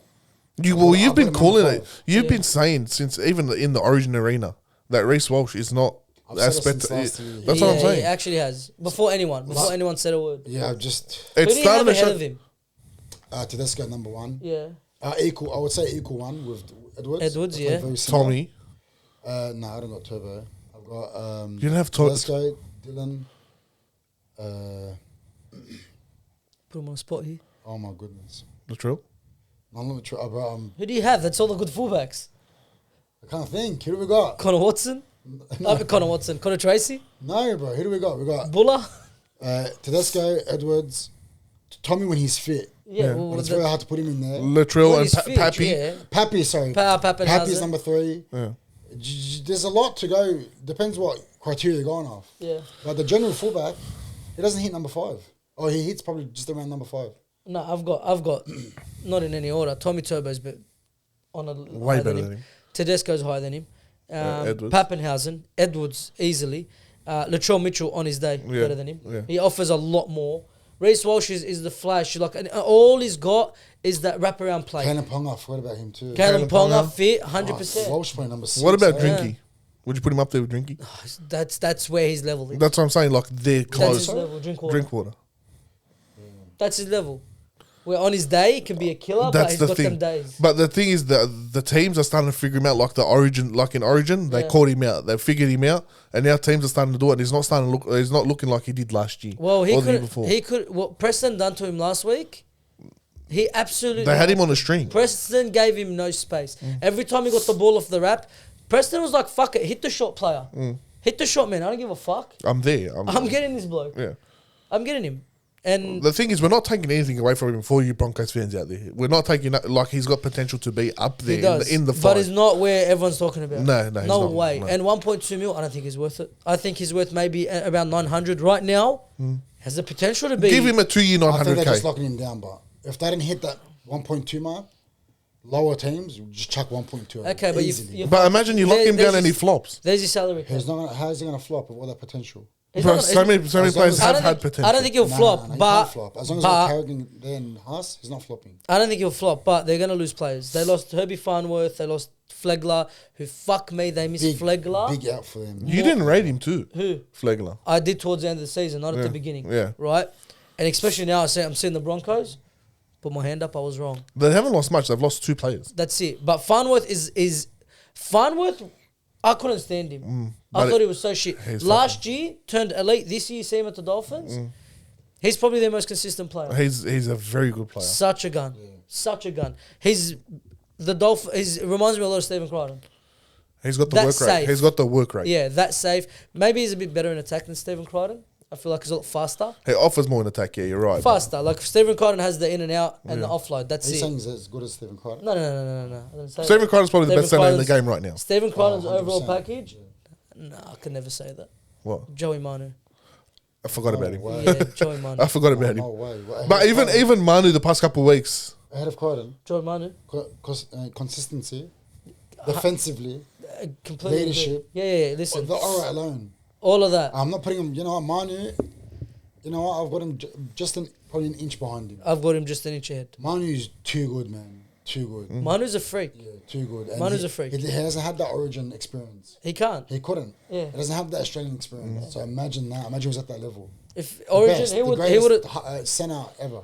You've been I've got him calling number it. 5. You've Yeah. been saying since even in the Origin arena that Reece Walsh is not I've said it aspect. since last year. That's what I'm He saying. actually has. Before anyone said a word. Yeah, I've just Who It's do you have starting to ahead show. of him? Tedesco number one. Yeah. Equal. I would say equal one with Edwards. Edwards, They play yeah. very similar. Tommy, No, I don't got Turbo. I've got you don't have Tommy. Tedesco, Dylan. Put him on the spot here. Oh my goodness. Latrell. I'm not sure, bro. Who do you have? That's all the good fullbacks. I can't think. Who do we got? Connor Watson? Connor Watson. Connor Tracy? No, bro. Who do we got? We got Buller? Tedesco, Edwards, Tommy when he's fit. Yeah. But it's very hard to put him in there. Latrell When and he's fit, Pappy. yeah. Pappy, sorry. Pappenhausen. Pappy's number 3. Yeah. There's a lot to go. Depends what criteria they're going off. Yeah. But the general fullback, he doesn't hit number 5. Or he hits probably just around number 5. No, I've got not in any order. Tommy Turbo's bit on a Way higher better than than him. him. Tedesco's higher than him. Edwards. Pappenhausen, Edwards easily. Latrell Mitchell on his day Yeah, better than him. yeah. He offers a lot more. Reece Walsh is the flash. Like, and all he's got is that wraparound play. Kalen Ponga, I forgot about him too. Kalen Ponga. Ponga fit Oh, 100%. Walsh playing number 6. What about eh? Drinky? Would you put him up there with Drinky? That's where his level is. That's what I'm saying. Like they're That's close. his level. Drink water. Drink water. That's his level. Where on his day he can be a killer, but That's he's the got thing. them days. But the thing is that the teams are starting to figure him out. Like the Origin, like in Origin, they Yeah. caught him out. They figured him out, and now teams are starting to do it. And he's not starting to look. He's not looking like he did last year. Well, he or the year could. before. He could. What Preston done to him last week? He absolutely. They had him on a string. Preston gave him no space. Every time he got the ball off the wrap, Preston was like, "Fuck it, hit the shot, player. Hit the shot, man. I don't give a fuck. I'm there. I'm getting this bloke. Yeah. I'm getting him." And The thing is, we're not taking anything away from him for you Broncos fans out there. We're not taking like he's got potential to be up there he does, in the fight. but it's not where everyone's talking about. No, he's no not, way. no. And 1.2 mil, I don't think he's worth it. I think he's worth maybe around 900 right now. Has the potential to be. Give him a 2 year I think they're just 900k. locking him down, but if they didn't hit that 1.2 mark, lower teams would just chuck 1.2. Okay, but easily. you But imagine you lock him there's down and he his- flops. There's your salary. cap. He's not gonna, how is he going to flop with all that potential? He's Bro, not- so many as long players as- I have don't had think- potential. I don't think he'll flop, He can't but flop. As long as but- he's Carrigan there in Haas, he's not flopping. I don't think he'll flop, but they're gonna lose players. They lost Herbie Farnworth, they lost Flegler, who fuck me, they missed Flegler. Big out for them. You didn't rate him too, Who? Flegler. I did towards the end of the season, not at Yeah, the beginning. yeah. Right? And especially now I'm seeing the Broncos. Put my hand up, I was wrong. They haven't lost much. They've lost 2 players. That's it. But Farnworth is Farnworth, I couldn't stand him. I but thought he was so shit. he's Last year turned elite. This year you see him at the Dolphins. He's probably their most consistent player. He's a very good player. Such a gun. Such a gun. He's the Dolphin. Reminds me a lot of Stephen Crichton. He's got the That's work rate. safe. He's got the work rate. Yeah, that's safe. Maybe he's a bit better in attack than Stephen Crichton. I feel like he's a lot faster. He offers more in attack. Yeah, you're right. Faster. Like Stephen Crichton has the in and out and the offload. That's Are you it. saying he's as good as Stephen Crichton? No. I didn't say Stephen that. Crichton's probably the Stephen best center in the Crichton's- game right now. Stephen Crichton's 100%. overall package? No, I could never say that. What? Joey Manu. I forgot about him. Wow. Yeah, Joey Manu. I forgot about No him. way. What, But ahead of even Manu the past couple of weeks, ahead of Crichton, Joey Manu. consistency, defensively, Completely. Leadership. Yeah. Listen, the aura alone. all of that. I'm not putting him. You know what, Manu. You know what? I've got him just probably an inch behind him. I've got him just an inch ahead. Manu's too good, man. Too good. Manu's a freak. Yeah, too good. And Manu's he- a freak. He hasn't had that Origin experience. He can't. He couldn't. Yeah. He doesn't have that Australian experience. So imagine that. Imagine he was at that level. If Origin, Best, he the would greatest have. centre ever.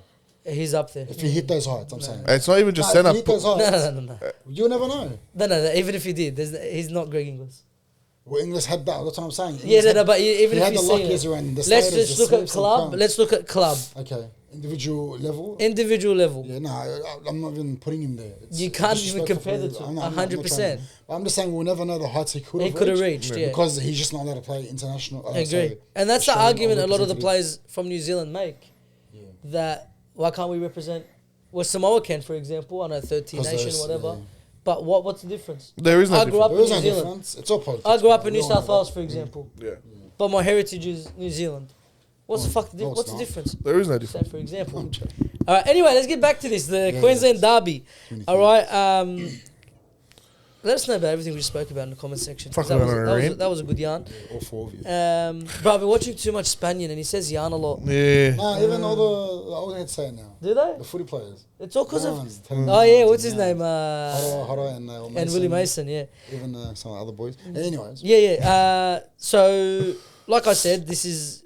He's up there. If he hit those heights, I'm saying. It's not even just If centre. he hit those heights, No. you'll never know. No. Even if he did, he's not Greg Inglis. Well, English had that. That's what I'm saying. Yeah, English had- but even he if had you the see luckiest it, around the let's sliders, just the look at slips and club. crumbs. Let's look at club. Okay, individual level. Individual level. Yeah, no, I'm not even putting him there. It's You can't even disrespectful compare the for- two. I'm not- I'm not 100%. trying. But I'm just saying we'll never know the heights he could have He could have reached, yeah. because he's just not allowed to play international. I agree. And that's the Australian argument a lot of the representative. players from New Zealand make. Yeah. That why can't we represent? Well, Samoa can, for example, I know third tier 'Cause nation, there's- whatever. yeah. But what's the difference? There is no I grew up There in is New no Zealand. difference. It's all politics. I grew up bro. in We New all South know Wales, that. for example, Yeah. but my heritage is New Zealand. What's the fuck? no, it's What's the not. difference? There is no Say, difference. for example. All right. Anyway, let's get back to this. The Yeah, Queensland yeah. Derby. All right. Let us know about everything we just spoke about in the comment section. 'cause Fuck That was, around that, and was, that was a good yarn. Yeah, all four of you. Bro, I've been watching too much Spaniard, and he says yarn a lot. Yeah. Nah, even all the old heads say it now. Do they? The footy players. It's all because of. Barnes, Teddy Oh yeah, Barnes, what's his yeah. name? Haro and Willie Mason. Yeah. Even some other boys. Anyways. Yeah. So, like I said, this is.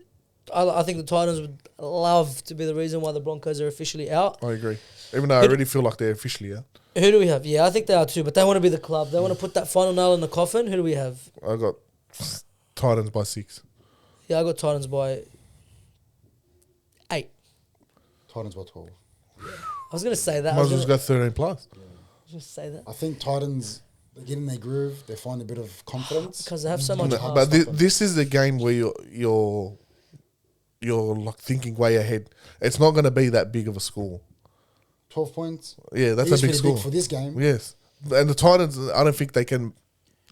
I think the Titans would love to be the reason why the Broncos are officially out. I agree. Even though I already feel like they're officially out. Who do we have? Yeah, I think they are too, but they want to be the club. They want to put that final nail in the coffin. Who do we have? I got Titans by 6. Yeah, I got Titans by 8. Titans by 12. I was going to say that. I Might was as well going just go 13 plus. to just say that. I think Titans, they get in their groove. They find a bit of confidence. Because they have so much No, heart. but this is the game where you're like thinking way ahead. It's not going to be that big of a score. 12 points. Yeah, that's It is a big pretty score. big for this game. Yes, and the Titans, I don't think they can.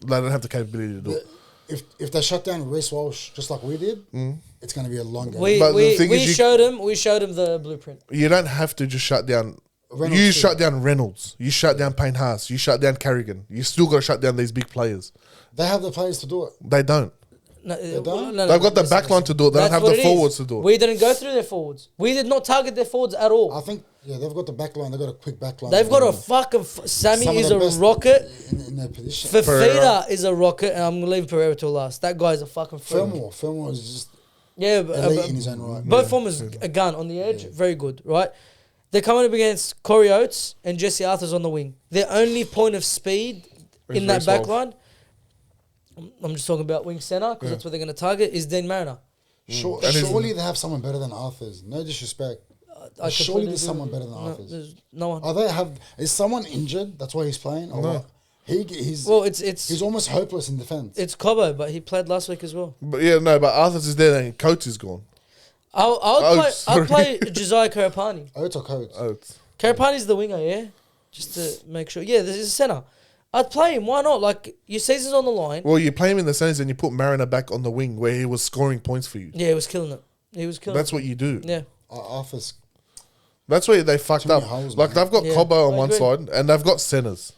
They don't have the capability to do it. If they shut down Reece Walsh just like we did, it's going to be a long game. But the thing is you- showed him the blueprint. You don't have to just shut down. Reynolds you too. shut down Reynolds. You shut down Payne Haas. You shut down Carrigan. You still got to shut down these big players. They have the players to do it. They don't. No, don't? They've got the listen, back line listen. to do it. They don't That's have what the it forwards is. to do it. We didn't go through their forwards. We did not target their forwards at all. I think, yeah, they've got the back line. They've got a quick back line. They've got a fucking. Sammy Some of is the a best rocket. in their position. Fafita is a rocket, and I'm gonna leave Pereira till last. That guy's a fucking freak. Fillmore is just Yeah, elite in his own right. both of them is a gun on the edge. Very good, right? They're coming up against Corey Oates and Jesse Arthur's on the wing. Their only point of speed in that Reece back Walsh. line, I'm just talking about wing centre because that's what they're going to target, is Dean Mariner. Surely they have someone better than Arthur's. No disrespect. I Surely completely there's agree someone with you. better than No, Arthur's. there's no one. Are they have? Is someone injured? That's why he's playing. Or what? He's Well, it's he's almost hopeless in defense. it's Cobbo, but he played last week as well. But yeah, no. But Arthur's is there and Coates is gone. I'll sorry. play Josiah Karapani. Oates or Coates? Oates. Karapani's the winger, yeah? Just to make sure. Yeah, this is a centre. I'd play him. Why not? Like, your season's on the line. Well, you play him in the centres and you put Mariner back on the wing where he was scoring points for you. Yeah, he was killing it. He was killing That's it. what you do. Yeah. Arthur's That's where they fucked Too up. many holes, Like man. they've got Yeah, Cobbo on I one agree. side and they've got centres.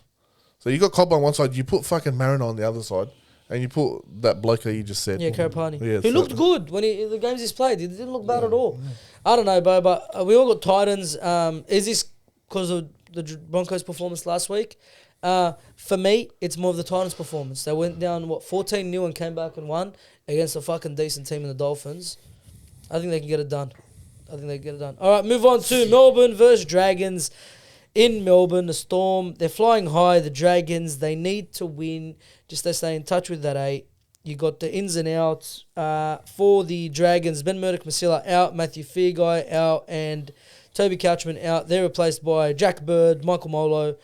So you got Cobbo on one side, you put fucking Mariner on the other side, and you put that bloke that you just said. Yeah, Karapani. Yeah, Who so- looked good when in the games he's played. He didn't look bad at all. I don't know, bro, but we all got Titans. Is this because of the Broncos' performance last week? For me, it's more of the Titans' performance. They went down, 14-0 and came back and won against a fucking decent team in the Dolphins. I think they can get it done. All right, move on to Melbourne versus Dragons. In Melbourne, the Storm, they're flying high. The Dragons, they need to win. Just to stay in touch with that 8. You got the ins and outs for the Dragons. Ben Murdoch-Masila out, Matthew Fearguy out, and Toby Couchman out. They're replaced by Jack Bird, Michael Molo,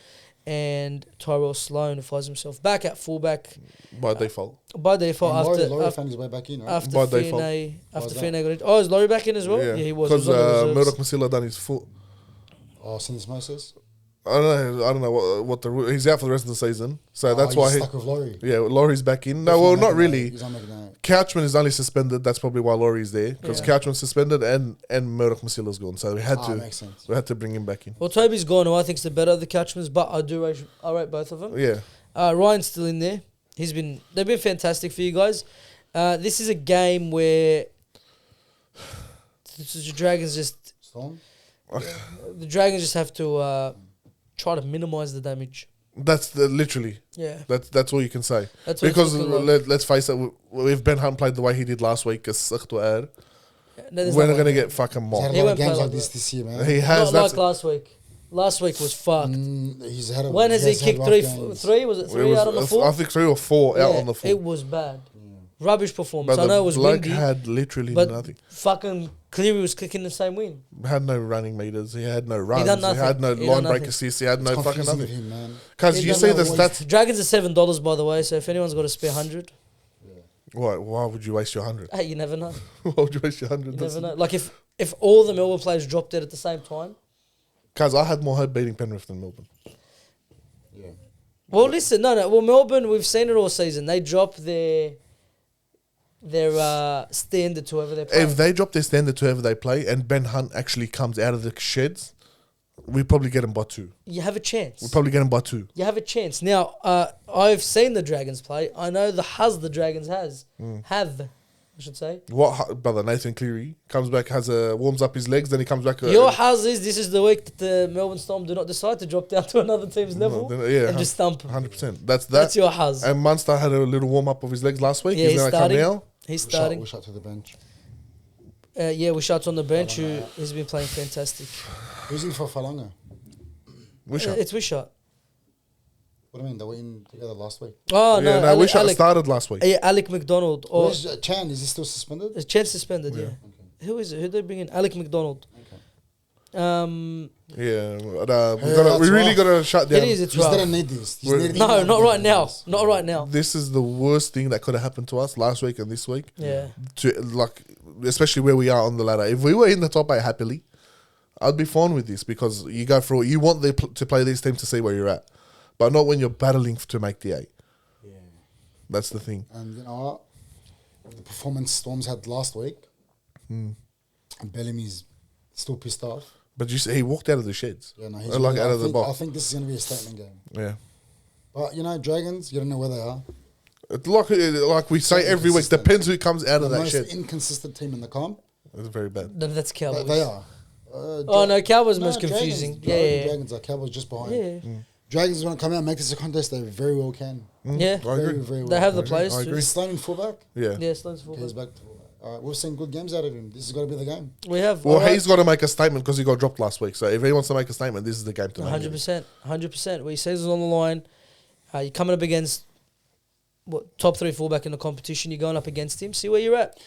and Tyrell Sloan, who finds himself back at fullback By default. by default Laurie found his way back in, right? after By default. Fierney Why is got injured. Oh, is Laurie back in as well? Yeah, he was. He Because was on the reserves. Murdoch Masila done his foot. Oh, Syndesmosis? I don't know what he's out for the rest of the season. So that's why he's he. stuck with Laurie. Yeah, Laurie's back in. No, well, not really. He's on making out. Couchman is only suspended. That's probably why Laurie's there because Yeah. Couchman's suspended and Murdoch Masila's gone. So we had Makes sense. to bring him back in. Well, Toby's gone, who I think's the better of the Couchmans, but I rate both of them. Yeah, Ryan's still in there. They've been fantastic for you guys. This is a game where the Dragons Storm? just have to try to minimize the damage. that's literally. Yeah, That's all you can say. That's what it's Because looking like. let's face it, if Ben Hunt played the way he did last week, There's we're no not going to way. get fucking He's had mobbed. a He lot won't of games play like like this year, man. He has. Not That's like last week. Last week was fucked. He's had a, When has he has had kicked rough three? games. Three? Was it three out on the four? I think 3 or 4 out Yeah, on the 4. It was bad. Rubbish performance. But I know it the was bloke windy, had literally but nothing. fucking Cleary was kicking the same win. Had no running meters. He had no runs. done He, nothing. had no He line done break nothing. assists. He had no fucking Confusing nothing. of him, man. Because He you done see no the voice. stats. Dragons are $7, by the way. So if anyone's got to spare 100, Why would you waste your 100? hey, you never know. Why would you waste your 100? You never know. Like if all the Melbourne players dropped dead at the same time. Because I had more hope beating Penrith than Melbourne. Yeah. Well, listen, no. Well, Melbourne, we've seen it all season. They drop their standard to whoever they play. If they drop their standard to whoever they play and Ben Hunt actually comes out of the sheds, we probably get him by 2. You have a chance. We probably get him by 2. You have a chance. Now, I've seen the Dragons play. I know the the Dragons have, I should say. Brother Nathan Cleary comes back, warms up his legs, then he comes back. Your Huz is this is the week that the Melbourne Storm do not decide to drop down to another team's level and just stump them. 100%. That's that. That's your Huz. And Munster had a little warm up of his legs last week. Yeah, he's gonna starting. come now. He's starting. We shot to the bench. Yeah, Wishart's on the bench. He's been playing fantastic. Who's in for Falanga? Wisher. It's Wishart. What do you mean? They were in together last week. Oh no, Yeah, no, Wisher started last week. Yeah, Alec McDonald or Where's Chan? Is he still suspended? is Chen suspended? Yeah. Who is it? Who they bring in? Alec McDonald. Yeah, that's we really rough. got to shut down. It is. It's He's rough. didn't need this. He's We're- needed No, him not to right get now. this. Not right now. This is the worst thing that could have happened to us last week and this week. Yeah. Especially where we are on the ladder. If we were in the top 8 happily, I'd be fine with this because you go through. You want to play these teams to see where you're at, but not when you're battling to make the 8. Yeah. That's the thing. And you know what? The performance Storms had last week, and Bellamy's still pissed off. But you see, he walked out of the sheds, Yeah, no, like really- out I of the think- box. I think this is going to be a statement game. Yeah. But you know, Dragons, you don't know where they are. It's like we say every week, Inconsistent. depends who comes out The of that most shed. inconsistent team in the comp. It's very bad. No, that's Cowboys. They are. Oh no, Cowboys most Dragons- confusing. Dragons- Yeah. Dragons are Cowboys just behind. Yeah. Dragons are going to come out and make this a contest. They very well can. Yeah. I agree. Very well. They have the I players. agree. to- Is Sloan in fullback? Yeah. Yeah, Sloan's Okay, he's fullback. back to fullback. All right, we've seen good games out of him. This has got to be the game. We have. Well, alright. he's got to make a statement because he got dropped last week. So if he wants to make a statement, this is the game to make. 100%. 100%. Where he says it's on the line. You're coming up against top 3 fullback in the competition. You're going up against him. See where you're at.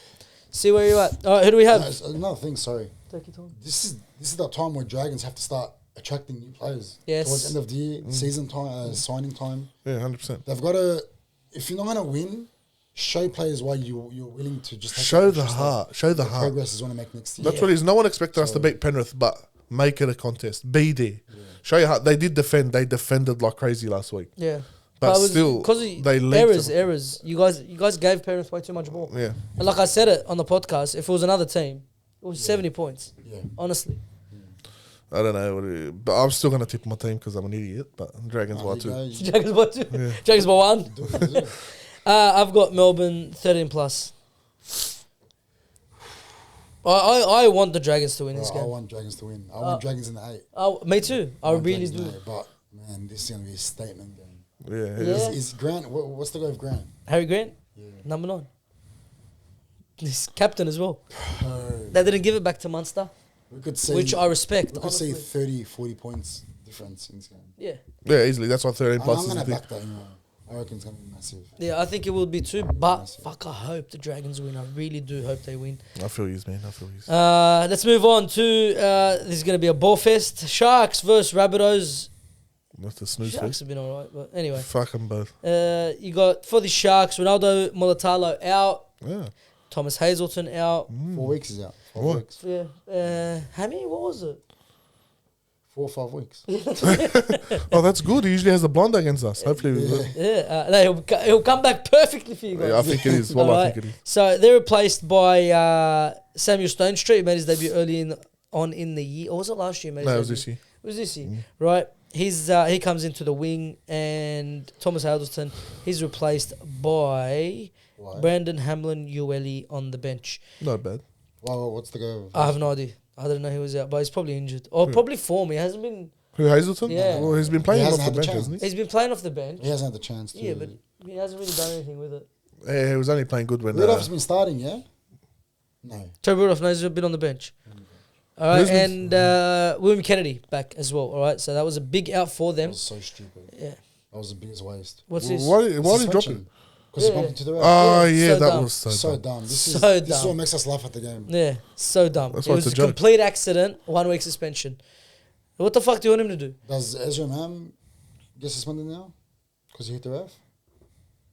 All right, who do we have? No, it's another thing, sorry. Take your time. This is the time where Dragons have to start attracting new players. Yes. Towards the end of the year, season time, signing time. Yeah, 100%. They've got to, if you're not going to win, show players why you're willing to just take Show that the extra step. heart. Show the heart. Progress is want to make next year. That's what it is. No one expected us to beat Penrith, but make it a contest. Be there. Show your heart. They did defend. They defended like crazy last week. Yeah. But it was still, because they leaked errors. You guys gave Penrith way too much ball. Yeah. And like I said it on the podcast, if it was another team, it was 70 points. Yeah. Honestly. I don't know. But I'm still going to tip my team because I'm an idiot. But Dragons by 2. Dragons by 2. Dragons by 1. I've got Melbourne 13 plus. I want the Dragons to win this I game. want Dragons to win. I want Dragons in the 8. Oh, me too. I want really Dragons in do. the 8, but man, this is going to be a statement game. Yeah. Yeah. Is Grant? What's the go of Grant? Harry Grant, Yeah. number 9. He's captain as well. They didn't give it back to Munster, We could see. which I respect. We could see honestly. 30, 40 points difference in this game. Yeah. Yeah, easily. That's why 13 I'm plus is going the to thing. back that anyway. I reckon it's going to be massive. Yeah, I think it will be too. But fuck, I hope the Dragons win. I really do hope they win. I feel you, man. I feel you. Let's move on to this is going to be a ball fest. Sharks versus Rabbitohs. That's the snooze Sharks fest. have been alright, but anyway. Fuck them both. You got for the Sharks, Ronaldo Mulatalo out, Yeah. Thomas Hazelton out. 4 weeks is out. 5 What? weeks. Yeah. How many? What was it? 4 or 5 weeks. Oh, that's good. He usually has the blonde against us. Hopefully. Yeah. No, he'll come back perfectly for you guys. Yeah, I think it is. Well, I Alright. think it is. So they're replaced by Samuel Stone Street, who made his debut early in the year. Or was it last year? Made his No, it was debut? this year. It was this year, right? He comes into the wing, and Thomas Hazelton, he's replaced by Why? Brandon Hamlin Ueli on the bench. Not bad. Wow, what's the go? I have no idea. I didn't know he was out, but he's probably injured. Or probably form. He hasn't been... Who, Hazelton? Yeah. Well, he's been playing He off hasn't the had the bench, chance. hasn't he? He's been playing off the bench. He hasn't had the chance to. Yeah, but he hasn't really done anything with it. Yeah, he was only playing good when... Rudolph's been starting, yeah? No. Toby Rudolph knows he's been on the bench. All right, and William Kennedy back as well. All right, so that was a big out for That them. was so stupid. Yeah. That was the biggest waste. What's this? Why did he drop it? Because he bumped into the ref. Oh, Yeah, yeah, so that dumb. was so So dumb. dumb. This So is dumb. what makes us laugh at the game. Yeah, so dumb. That's It why was it's a a joke. complete accident. 1 week suspension. What the fuck do you want him to do? Does Ezra Mam get suspended now? Because he hit the ref?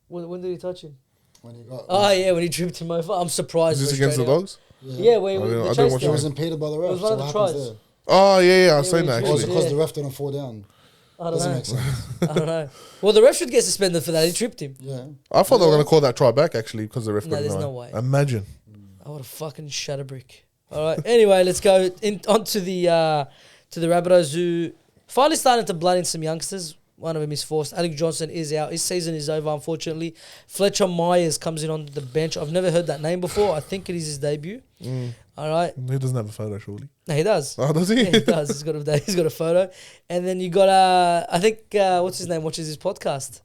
When did he touch him? When he got... Oh yeah, when he tripped him over. I'm surprised. Is this we're against the straight out. Dogs? Yeah, where I he didn't the watch chase it. He down. was impeded by the ref. It was so one of what the happens tries. there? Oh, yeah, I've Yeah, seen when that he Or is actually. it because Yeah. the ref didn't fall down? I don't Doesn't know. make sense. I don't know. Well, the ref should get suspended for that. He tripped him. Yeah. I thought they were going to call that try back actually because the ref No, got it there's right. no way. Imagine. I would have fucking shut a brick. All right. Anyway, let's go on to the Rabbitohs, who finally starting to blood in some youngsters. One of them is forced. Alec Johnson is out. His season is over, unfortunately. Fletcher Myers comes in on the bench. I've never heard that name before. I think it is his debut. All right. He doesn't have a photo, surely. No, he does. Oh, does he? Yeah, he does. He's got a photo. And then you got, I think, what's his name watches his podcast.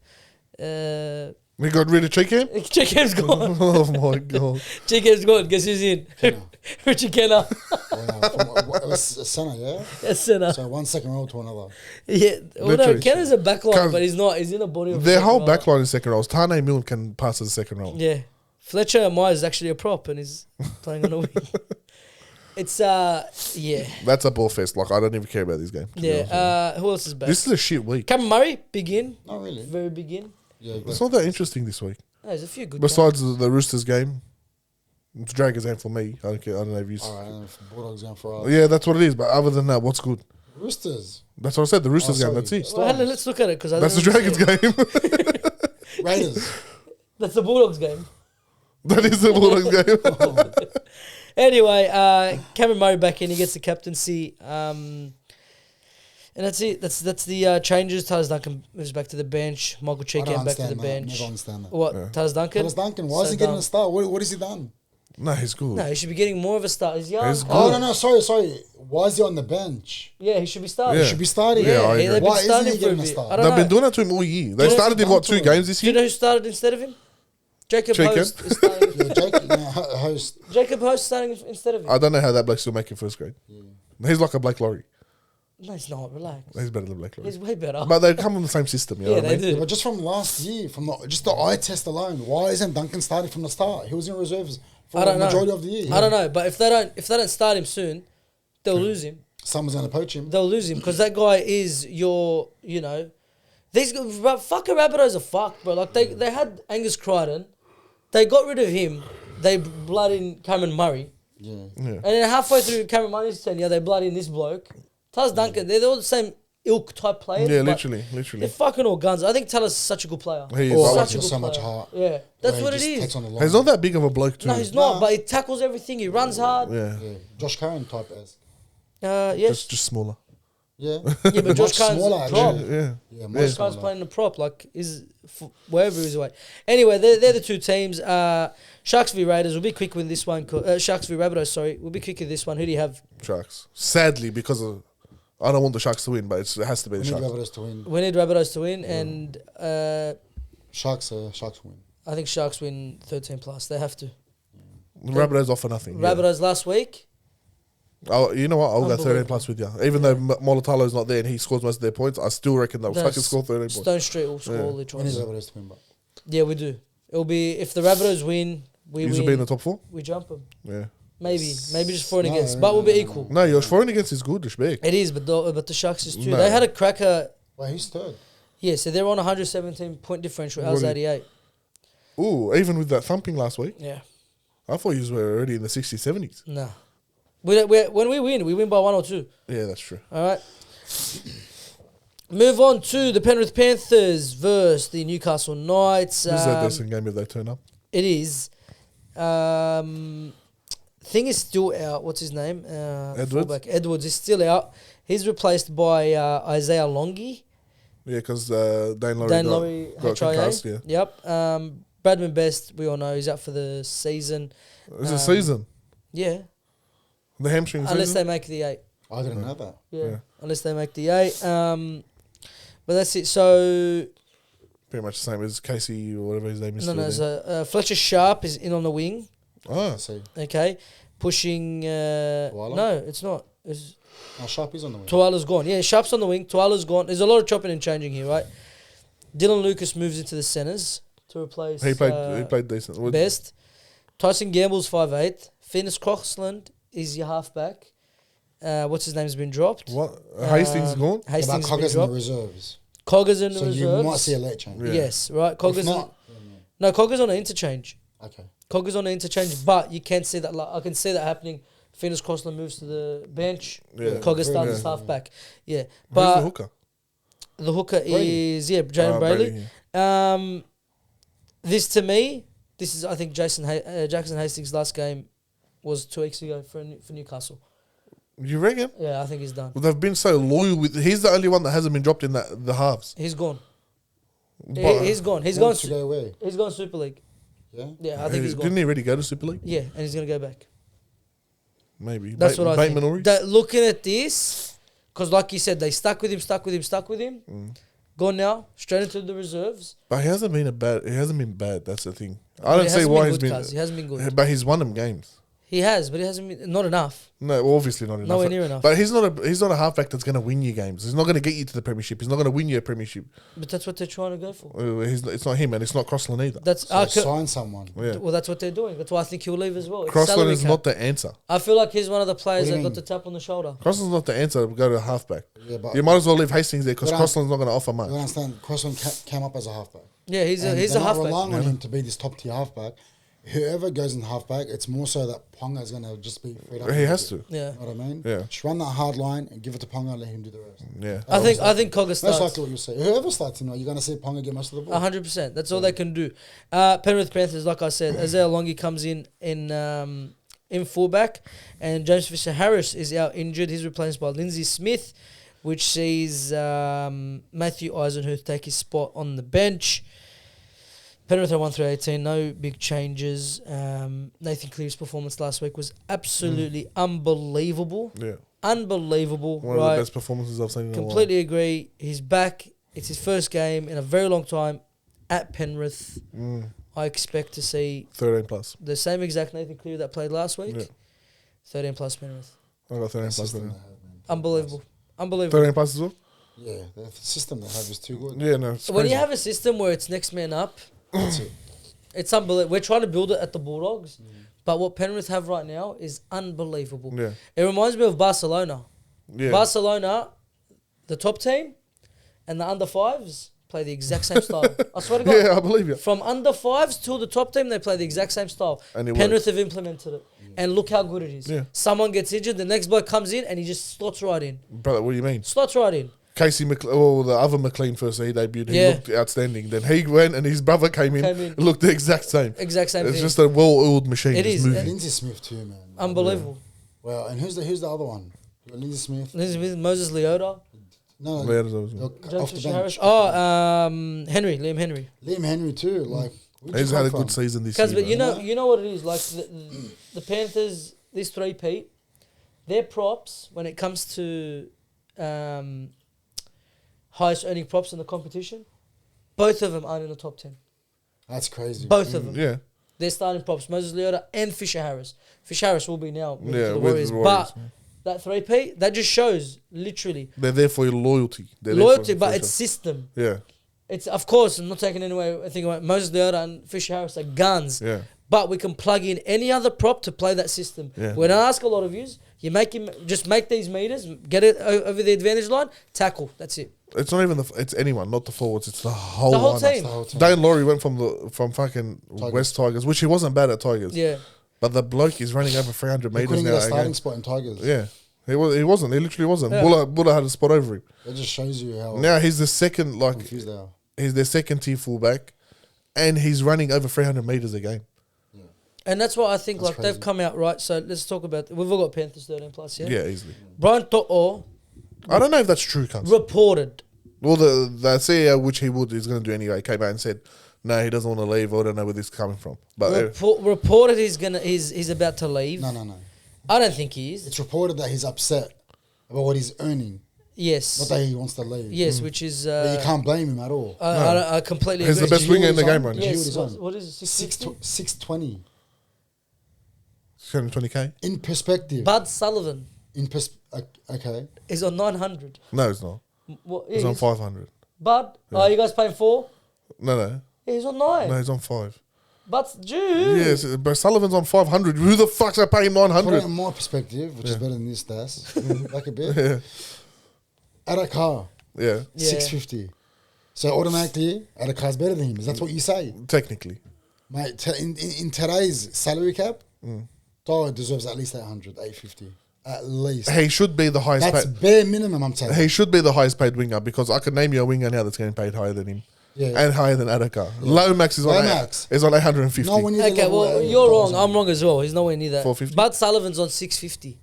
We got rid of Chicken? Chicken's gone. Oh, my God. Chicken's gone. Guess who's in? Kenna. Richard Kenner. It was a centre, yeah? Yes, center. So one second row to another. Yeah. Well, no, Literally. Kenner's a backline, Cause but he's not. He's in a body of a Their second whole rower. backline is second rows. Tane Milne can pass as a second row. Yeah. Fletcher Myers is actually a prop and he's playing on a wing. It's, yeah. That's a ball fest. Like, I don't even care about this game. to be honest with Yeah. Who else is you. back? This is a shit week. Cameron Murray, begin. Not really. Very begin. Yeah, It's not that interesting this week. Oh, there's a few good Besides the Roosters game, it's Dragons game for me. I don't care. I don't know if you. All right, and if Bulldogs going for us. Yeah, that's what it is. But other than that, what's good? Roosters. That's what I said. The Roosters game. sorry. That's it. Well, let's look at it because That's the Dragons game. Raiders. That's the Bulldogs game. That is the Bulldogs game. Anyway, Cameron Murray back in. He gets the captaincy. And that's it. That's the changes. Taylor Duncan moves back to the bench. Michael I Cheekham don't back to the understand that. bench. Never understand that. What? Yeah. Taylor Duncan? Dennis Duncan, why is So he getting dumb. a start? What has he done? No, he's good. No, he should be getting more of a start. He's young. He's good. Oh, no, sorry. Why is he on the bench? Yeah, he should be starting. Yeah. He should be starting. Yeah, I agree. they've been Why isn't starting he for a getting a bit. start? I don't They've know. been doing that to him all year. They Yeah, started him, what, done 2 to him. games this Do you year? know who started instead of him? Jacob Cheekham? Host is starting. Yeah, Jake, host. Jacob Host starting instead of him. I don't know how that bloke's still making first grade. He's like a Blake Laurie. No, he's not. Relax. He's better than Blake Laurie. He's way better. But they come from the same system, you know yeah, what I they mean? do. But just from last year, just the eye test alone, why isn't Duncan starting from the start? He was in reserves for I the don't know. majority of the year. I don't know, but if they don't start him soon, they'll lose him. Someone's going to poach him. They'll lose him because that guy is your, these guys, but fucking Rabbitohs are fucked, bro. Like they had Angus Crichton, they got rid of him, they blood in Cameron Murray, Yeah. and then halfway through Cameron Murray's tenure, they blood in this bloke, Taz Duncan. They're all the same ilk type players. Yeah, but literally. They're fucking all guns. I think Taylor's such a good player. He is. Oh, I like he's him. got so much heart. Yeah, that's Where he what it just is. takes on the line. He's not that big of a bloke, too. No, he's not, Nah. but he tackles everything. He runs hard. Yeah. Yeah. Josh Curran type as. Yes. Just smaller. Yeah. Yeah, but Josh Much Curran's smaller, a prop. actually. Yeah. Yeah, much Yeah. This guy's smaller. playing the prop, like wherever he's away. Anyway, they're the two teams. Sharks v Raiders. We'll be quick with this one. Sharks v Rabbitohs. Sorry, we'll be quick with this one. Who do you have? Sharks. Sadly, because of... I don't want the Sharks to win, but it has to be We the need Sharks. Rabbitohs to win. We need Rabbitohs to win, and Sharks win. I think Sharks win 13 plus. They have to. The Rabbitohs off for nothing. Yeah. Rabbitohs last week. You know what? I'll go 13 Unbelievable. plus with you. Even though Molotalo's not there and he scores most of their points, I still reckon they'll fucking score 13 points. Stone Street will score Yeah. all their We need tries. Rabbitohs to win, but Yeah, we do. It'll be if the Rabbitohs win, we You win. should be in the top 4? We jump them. Yeah. Maybe just for and No, against, but we'll be equal. No, your foreign against is good, Ishbek. It is, but the Sharks is too. No. They had a cracker. wait, who's third? Yeah, so they're on 117 point differential. Ours What do 88. Ooh, even with that thumping last week, Yeah. I thought you were already in the 60s, 70s. No. When we win by 1 or 2. Yeah, that's true. All right. Move on to the Penrith Panthers versus the Newcastle Knights. This is a decent game if they turn up. It is. Thing is still out. What's his name? Edwards? Fullback. Edwards is still out. He's replaced by Isaiah Longy. Yeah, because Dane Laurie got concussed, yeah. Yep. Bradman Best, we all know, he's out for the season. It's a season. Yeah. The hamstring Unless season. they make the 8. I didn't know that. Yeah. Unless they make the 8. But that's it. So, Pretty much the same as Casey or whatever his name is. no, still there. so Fletcher Sharp is in on the wing. Ah. See. Okay, pushing. Tuala? No, it's not. It's, Sharpie's on the wing. Tuala's gone. Yeah, Sharp's on the wing. Tuala's gone. There's a lot of chopping and changing here, right? Dylan Lucas moves into the centres to replace. He played decent. What- Best. Tyson Gamble's 5'8". Finis Crossland is your halfback. What's his name's been dropped. What? Hastings gone? About Hastings has been Coggers in the dropped. reserves. Coggers in the So reserves. you might see a late change. Yeah. Yes, right. If Coggers. not, No, Coggers on an interchange. okay. Coggers on an interchange, but you can't see that. Like, I can see that happening. Finis Crossland moves to the bench. Yeah. Coggers starts Yeah. as halfback. Yeah, Who's but the hooker? the hooker Brady. is Jalen Braley. Brady, yeah. This to me, this is I think Jackson Hastings' last game was 2 weeks ago for Newcastle. You reckon? Yeah, I think he's done. Well, they've been so loyal with. He's the only one that hasn't been dropped in the halves. He's gone. But- He's gone. He's Wants gone. to go away. He's gone Super League. Yeah. Yeah, I think he's Didn't gone. he already go to Super League? Yeah, and he's gonna go back. Maybe. That's what I Bateman think. Ori? That looking at this, because like you said, they stuck with him. Gone now, straight into the reserves. But he hasn't been bad. That's the thing. I But don't he see hasn't why been he's good, been. cuz. He hasn't been good. But he's won them games. He has, but he hasn't been not enough. No, obviously not enough. Nowhere near enough. But he's not a halfback that's going to win you games. He's not going to get you to the premiership. He's not going to win you a premiership. But that's what they're trying to go for. It's not him, and it's not Crossland either. That's So sign someone. Yeah. well, that's what they're doing. That's why I think he'll leave as well. It's Crossland salary is cap. not the answer. I feel like he's one of the players What do that you got the tap on the shoulder. Crossland's not the answer. Go to a halfback. Yeah, but You might as well leave Hastings there because But I- Crossland's not going to offer you much. understand, Crossland came up as a halfback. Yeah, he's And a they're not halfback. relying on him to be this top tier halfback. Whoever goes in halfback, it's more so that Ponga is going to just be freed up. He has to. Yeah, You know what I mean? Yeah. Just run that hard line and give it to Ponga and let him do the rest. Yeah. I think Cogger Most starts. likely what you'll say. Whoever starts, you're going to see Ponga get most of the ball. 100%. That's all they can do. Penrith Panthers, like I said, Isaiah Longi comes in fullback, and James Fisher Harris is out injured. He's replaced by Lindsay Smith, which sees Matthew Eisenhuth take his spot on the bench. Penrith are 1-18, no big changes. Nathan Cleary's performance last week was absolutely unbelievable. Yeah. Unbelievable, One of right? the best performances I've seen in a while. Completely agree. He's back. It's his first game in a very long time at Penrith. I expect to see 13 plus. the same exact Nathan Cleary that played last week. Yeah. 13 plus Penrith. I got 13 plus. System there. they have, man. Unbelievable. Unbelievable. 13 plus as well? Yeah, the system they have is too good. Yeah, no. It's When you crazy. have a system where it's next man up, That's it. it's unbelievable. We're trying to build it at the Bulldogs, but what Penrith have right now is unbelievable. Yeah. It reminds me of Barcelona. Yeah. Barcelona, the top team, and the under fives play the exact same style. I swear to God. Yeah, I believe you. From under fives till the top team, they play the exact same style. And it Penrith works. have implemented it. And look how good it is. Yeah. Someone gets injured, the next bloke comes in and he just slots right in. Brother, what do you mean? Slots right in. Casey the other McLean first, he debuted. He Yeah. looked outstanding. Then he went and his brother came in. It looked the exact same. Exact same It's thing. just a well-oiled machine. It just is. moving. Lindsay Smith too, man. Unbelievable. Well, and who's the other one? You got Lindsay Smith. Moses Leota. No, Yeah, there's always one. look, James off the Fisher bench. Harris. Oh, Liam Henry. Liam Henry too. Like, where'd you He's come had a from? good season this year. Because, but bro. you know what it is. Like the Panthers, this three-peat, their props when it comes to highest earning props in the competition, both of them aren't in the top 10. That's crazy. Both of them. Yeah. They're starting props. Moses Leota and Fisher Harris. Fisher Harris will be now with Yeah, the with Warriors. the Warriors, But that 3P, that just shows, literally, They're there for your loyalty. They're there loyalty, for but each it's system. other. Yeah. It's, of course, I'm not taking anyway. I think about Moses Leota and Fisher Harris are guns. Yeah. But we can plug in any other prop to play that system. Yeah. When I ask a lot of yous, you make him just make these meters, get it over the advantage line, tackle. That's it. It's not even it's anyone, not the forwards. It's the whole The whole lineup. team. The whole team. Dane Laurie went from fucking Tigers. West Tigers, which he wasn't bad at Tigers. Yeah. But the bloke is running over 300 He meters couldn't now. get a starting Again. spot in Tigers. Yeah. He wasn't. He literally wasn't. Yeah. Buller had a spot over him. That just shows you how Now he's the second, like, confused they are. he's their second tier fullback, and he's running over 300 meters a game. And that's why I think That's like they've crazy. come out right. So let's talk about. We've all got Panthers 13 plus. Yeah. Yeah, easily. Brian To'o I don't know if that's true, cunts. reported. Well, the CEO, which he would, is going to do anyway, came out and said, no, he doesn't want to leave. I don't know where this is coming from. But Reported he's about to leave. No. I don't think he is. It's reported that he's upset about what he's earning, Yes. not that he wants to leave. Yes, which is. But you can't blame him at all. I completely he's agree. the best Did you winger hear in the what game he's right on? now. Yes. What is on? What is it? 650? 620. 220K? In perspective. Bud Sullivan Okay. is on 900. No, it's not. What, He's on 500. Bud? Oh, you guys paying 4? No. Yeah, he's on 9. No, he's on 5. But dude. Yes, but Sullivan's on 500. Who the fuck's are paying Put it 900? in my perspective, which is better than this, Das. Back a bit. Yeah. At a car, Yeah, Yeah. 650. So automatically, at a car's better than him. Is that what you say? technically. Mate, in today's salary cap, Toa deserves at least 800, 850. At least. He should be the highest That's paid. bare minimum, I'm telling you. He should be the highest paid winger because I could name you a winger now that's getting paid higher than him. Yeah. And higher than Adaka. Lomax is on Lomax. is on 850. No one near the Okay, level well, that you're wrong. Toa's I'm on. wrong as well. He's nowhere near that. 450? Bud Sullivan's on 650.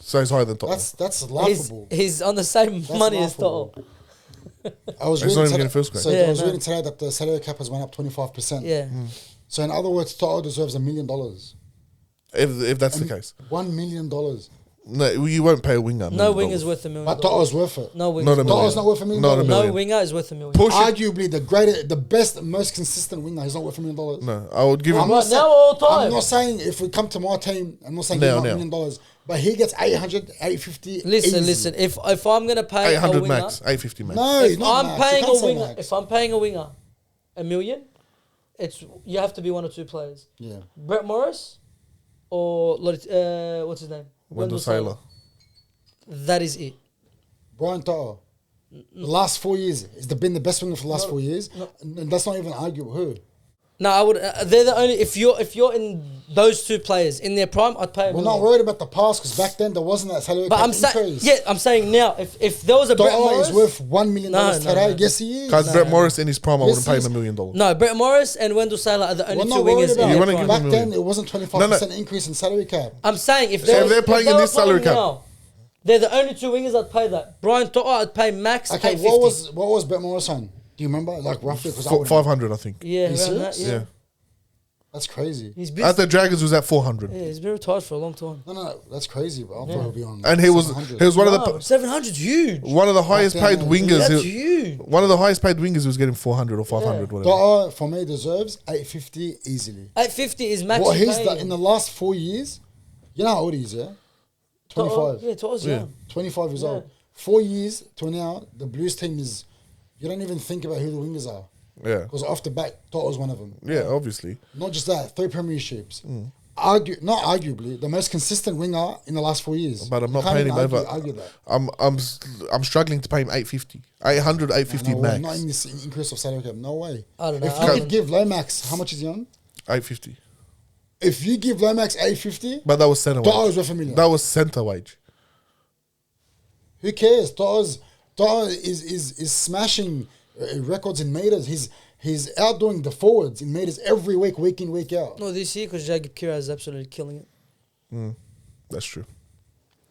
So he's higher than Tottenham. That's He's, laughable. he's on the same That's money as laughable. Toto. I was He's not even reading today, getting first grade. so Yeah, I was no. reading today that the salary cap has went up 25%. Yeah. So in other words, Toto deserves $1 million. If that's the case. $1 million. No, you won't pay a winger. No $1 million. winger's worth $1 million. But Toto's worth it. No winger's Not a worth million. Toto's not worth $1 million. Not a No million. winger is worth $1 million. Push it. Arguably the best, most consistent winger. He's not worth $1 million. No, I would give him. I'm not, Now all time. I'm not saying if we come to my team, I'm not saying Now, he's not now. $1 million, but he gets 800, 850. Listen, easy. listen. If I'm gonna pay 800 a winger, max, 850 max. No, if not I'm max. You paying can't a say winger, max. if I'm paying a winger $1 million, it's you have to be one or two players. Yeah. Brett Morris or what's his name? Wendell Sailor. That is it. Brian Toto. The last 4 years, he's been the best winger for the last 4 years. And that's not even arguable. Who? No, I would. They're the only. If you're in those two players in their prime, I'd pay. We're not worried about the past because back then there wasn't that salary But cap I'm saying, increase. yeah, I'm saying now, if there was a Brett Toto Morris, is worth $1 million No, no, today. no. Yes, he is. Because Brett Morris in his prime, I Yes, wouldn't pay him he's- $1 million. no, Brett Morris and Wendell Sailor are the We're only two not worried wingers about in You their wanna prime. give Back him a then, million. it wasn't 25% No. increase in salary cap. I'm saying if So they if they're playing in this salary cap- now, they're the only two wingers I'd pay that. Brian Toto, I'd pay max Okay, 850. what was Brett Morris on? Do you remember? Like roughly? Because 500, I think. Yeah, Are you around that. serious? Yeah, Yeah. that's crazy. he's been At the Dragons was at 400. yeah, he's been retired for a long time. No, that's crazy, bro. I thought he'll be on. And he was 700. one of No, the 700's huge. one of the highest Back then, paid wingers. That's He- huge. One of the highest paid wingers was getting 400 or 500, whatever. Toto, for me, deserves 850 easily. 850 is max. What you he's pay done him. in the last 4 years, you know how old he is, yeah? 25. Yeah, Toto's Yeah. young. 25 years Yeah. old. 4 years to now, the Blues team is, you don't even think about who the wingers are. Yeah, Because off the bat, Toto's one of them. yeah, obviously. Not just that, 3 premierships. Not arguably, the most consistent winger in the last 4 years. But I'm You not can't paying even him over. argue that. I'm struggling to pay him 850, 800, 850 No way, max. not in this increase of salary cap. No way. I don't know. If I you don't- could give Lomax, how much is he on? 850. If you give Lomax 850, But that was center Toto wage. is worth $1 million. That was center wage. Who cares? Toto is smashing records in meters. He's outdoing the forwards in meters every week in, week out. No, this year because Jacob Kira is absolutely killing it. That's true.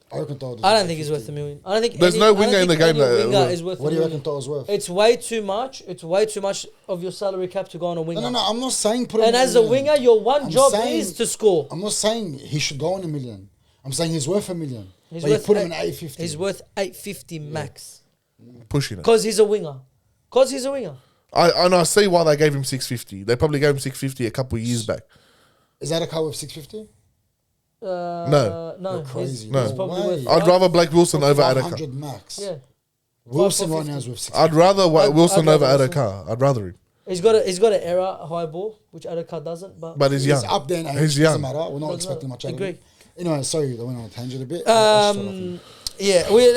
I reckon Toto. I don't think he's worth $1 million. I don't think There's no winger in the game that- winger is worth What $1 do you million. reckon Toto's worth? It's way too much. It's way too much of your salary cap to go on a winger. No. I'm not saying put him And in as a million. winger, your one I'm job saying- is to score. I'm not saying he should go on $1 million. I'm saying he's worth $1 million. He's But you worth put him in eight- 850. He's worth 850 max Pushing it. because he's a winger. Because he's a winger. I see why they gave him 650. They probably gave him 650 a couple of years back. Is that a car with 650? No. No, You're crazy. No. he's probably No worth. way. I'd rather Blake Wilson over 500 Adaka. max. Yeah, Wilson right 550. now is worth 650. I'd rather Wilson I'd over rather Adaka. I'd rather him. he's got an error high ball which Adaka doesn't. But But he's He's young. up there in age. He's Doesn't young. matter. We're not Doesn't expecting matter. much out of him. Agree. Anyway, sorry, that went on a tangent a bit. I'll shut off yeah, we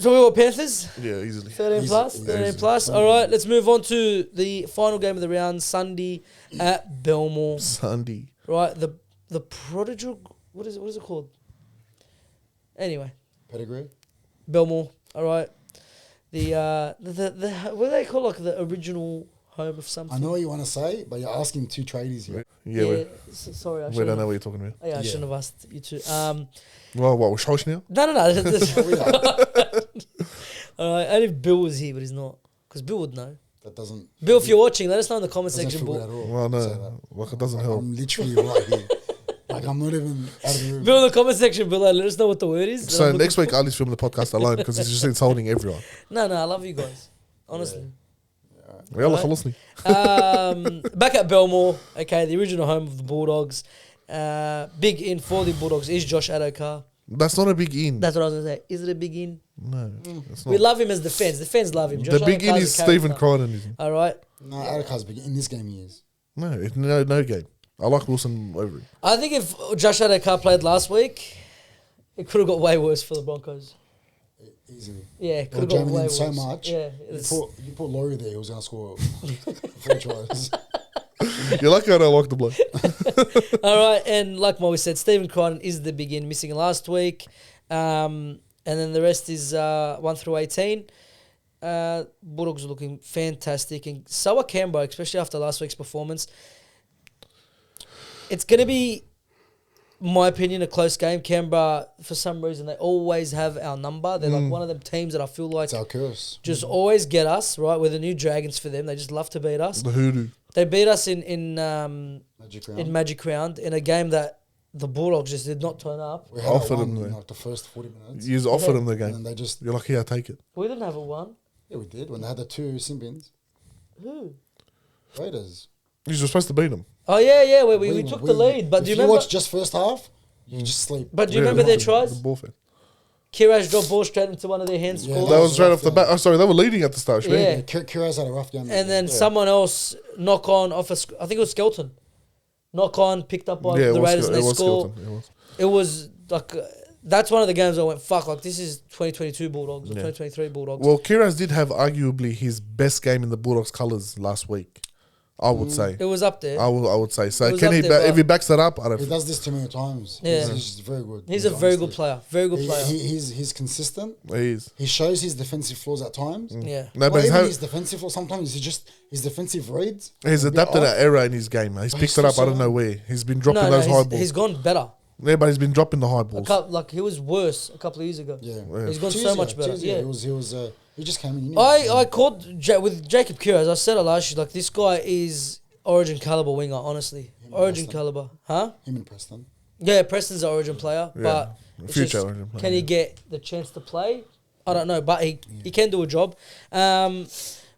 so we were Panthers. Yeah, easily. 13 Easy, plus, easy. 13 plus. All right, let's move on to the final game of the round, Sunday at Belmore. Sunday. Right, the prodigal. What is it called? Anyway, Pedigree. Belmore. All right, the what do they call like the original home of something? I know what you want to say, but you're asking two tradies here. Yeah, sorry, I we shouldn't don't know have- what you're talking about. Yeah, I shouldn't have asked you two. Well, what, was Hosh now? No. All right, only if Bill was here, but he's not, because Bill would know. That doesn't. Bill, if you're watching, let us know in the comment doesn't section. feel good at Bill. all. Well, Say that. no. Like, it doesn't Like, help. I'm literally right here. Like I'm not even out of the room. Bill in the comment section below, let us know what the word is. So next week, Ali's film the podcast alone because he's just insulting everyone. No, I love you guys. Honestly. يلا Right. خلصني. Back at Belmore, okay, the original home of the Bulldogs. Big in for the Bulldogs is Josh Adokar. That's not a big in. That's what I was going to say. Is it a big in? No, it's We not. love him as the fans. The fans love him. The big in Adokar's is a Stephen character. Crichton. Isn't it? All right. No, Adokar's big. In this game, he is. No game. I like Wilson over him. I think if Josh Adokar played last week, it could have got way worse for the Broncos. Easily. Yeah, it could They have were got way jamming in worse. so much. Yeah. You put Laurie there, he was going to score 4 tries. You're lucky I don't like the bloke. All right, and like Moey said, Stephen Crichton is the big in, missing last week. And then the rest is 1 through 18. Bulldogs are looking fantastic. And so are Canberra, especially after last week's performance. It's going to be, in my opinion, a close game. Canberra, for some reason, they always have our number. They're like one of them teams that I feel like It's our curse. just always get us, right? We're the new Dragons for them. They just love to beat us. The hoodoo. They beat us in Magic round. in Magic Round in a game that the Bulldogs just did not turn up. We had Offered that one them in there. like the first 40 minutes. You offered him the And then game. they just... You're like, yeah, take it. We didn't have a one. Yeah, we did. When they had the 2 sin bins. Who? Raiders. You're supposed to beat him. Oh yeah. We took the lead, but if do you you remember? watch just first half, you just sleep. But do you remember their the tries? ball fan. Kiraj dropped ball straight into one of their hands. Yeah, scored. That was was straight rough, off the yeah. bat. Oh, sorry, they were leading at the start. Yeah. Yeah, Kiraz had a rough game. And then someone else knock on off I think it was Skelton. Knock on, picked up by Yeah, the Raiders and they it was score. Skeleton. It was. It was like that's one of the games I went fuck. Like this is 2022 Bulldogs or Yeah. 2023 Bulldogs. Well, Kiraz did have arguably his best game in the Bulldogs colours last week. I would say. It was up there. I would say. It So was can up he? there, If but- he backs that up, I don't. He does this too many times. Yeah. He's very good. He's a very good honestly. player. Very good player. He's consistent. He is. He shows his defensive flaws at times. Yeah. No, Not but even how, his defensive flaws. Sometimes he's just his defensive reads. he's a bit adapted off. an error in his game. He's But picked he's it up. still I don't so- know where. He's been dropping No, those high balls. he's gone better. Yeah, but he's been dropping the high balls. Like he was worse a couple of years ago. Yeah. He's gone 2 so years much ago, better. 2 years ago, Yeah. he just came in. I called with Jacob Kiraz. I said it last year. Like this guy is Origin caliber winger. Honestly, and Origin Preston. caliber, huh? Him and Preston. Yeah, Preston's an Origin player, Yeah. but it's Future just, Origin player, can he yeah. get the chance to play? I don't know, but he can do a job.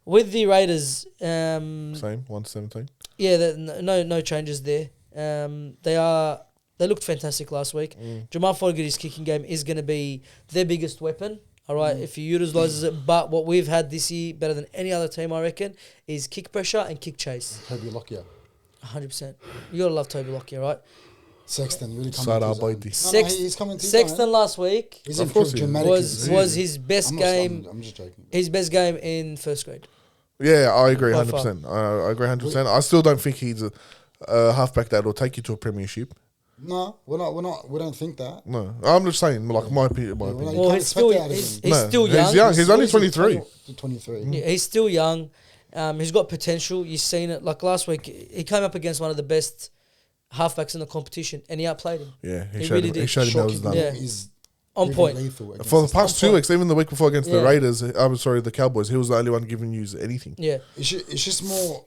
With the Raiders, Same 117. yeah, no changes there. They looked fantastic last week. Jamal Fogarty's kicking game is going to be their biggest weapon. All right, if he utilises it. But what we've had this year, better than any other team, I reckon, is kick pressure and kick chase. Toby Lockyer. 100%. You got to love Toby Lockyer, right? Sexton really coming Side to out his own. Boydie. He's coming to his Sexton own. last week He's Of course improved he is. dramatically. was his best game. I'm just joking. His best game in first grade. Yeah, I agree By 100%. I agree 100%. I still don't think he's a halfback that will take you to a premiership. No, we don't think that. No, I'm just saying, like my opinion. Yeah, opinion. You Well, can't he's still expect that out of him. he's still young. He's young. He's only 23. 23. Yeah, he's still young. He's got potential. You've seen it. Like last week, he came up against one of the best halfbacks in the competition, and he outplayed him. Yeah, He showed really him. He did. showed him that Short was kicking done. Yeah. is On really point. lethal against For the us. past 2 weeks, even the week before against Yeah. the Raiders, I'm sorry, the Cowboys, he was the only one giving you anything. Yeah, It's just more.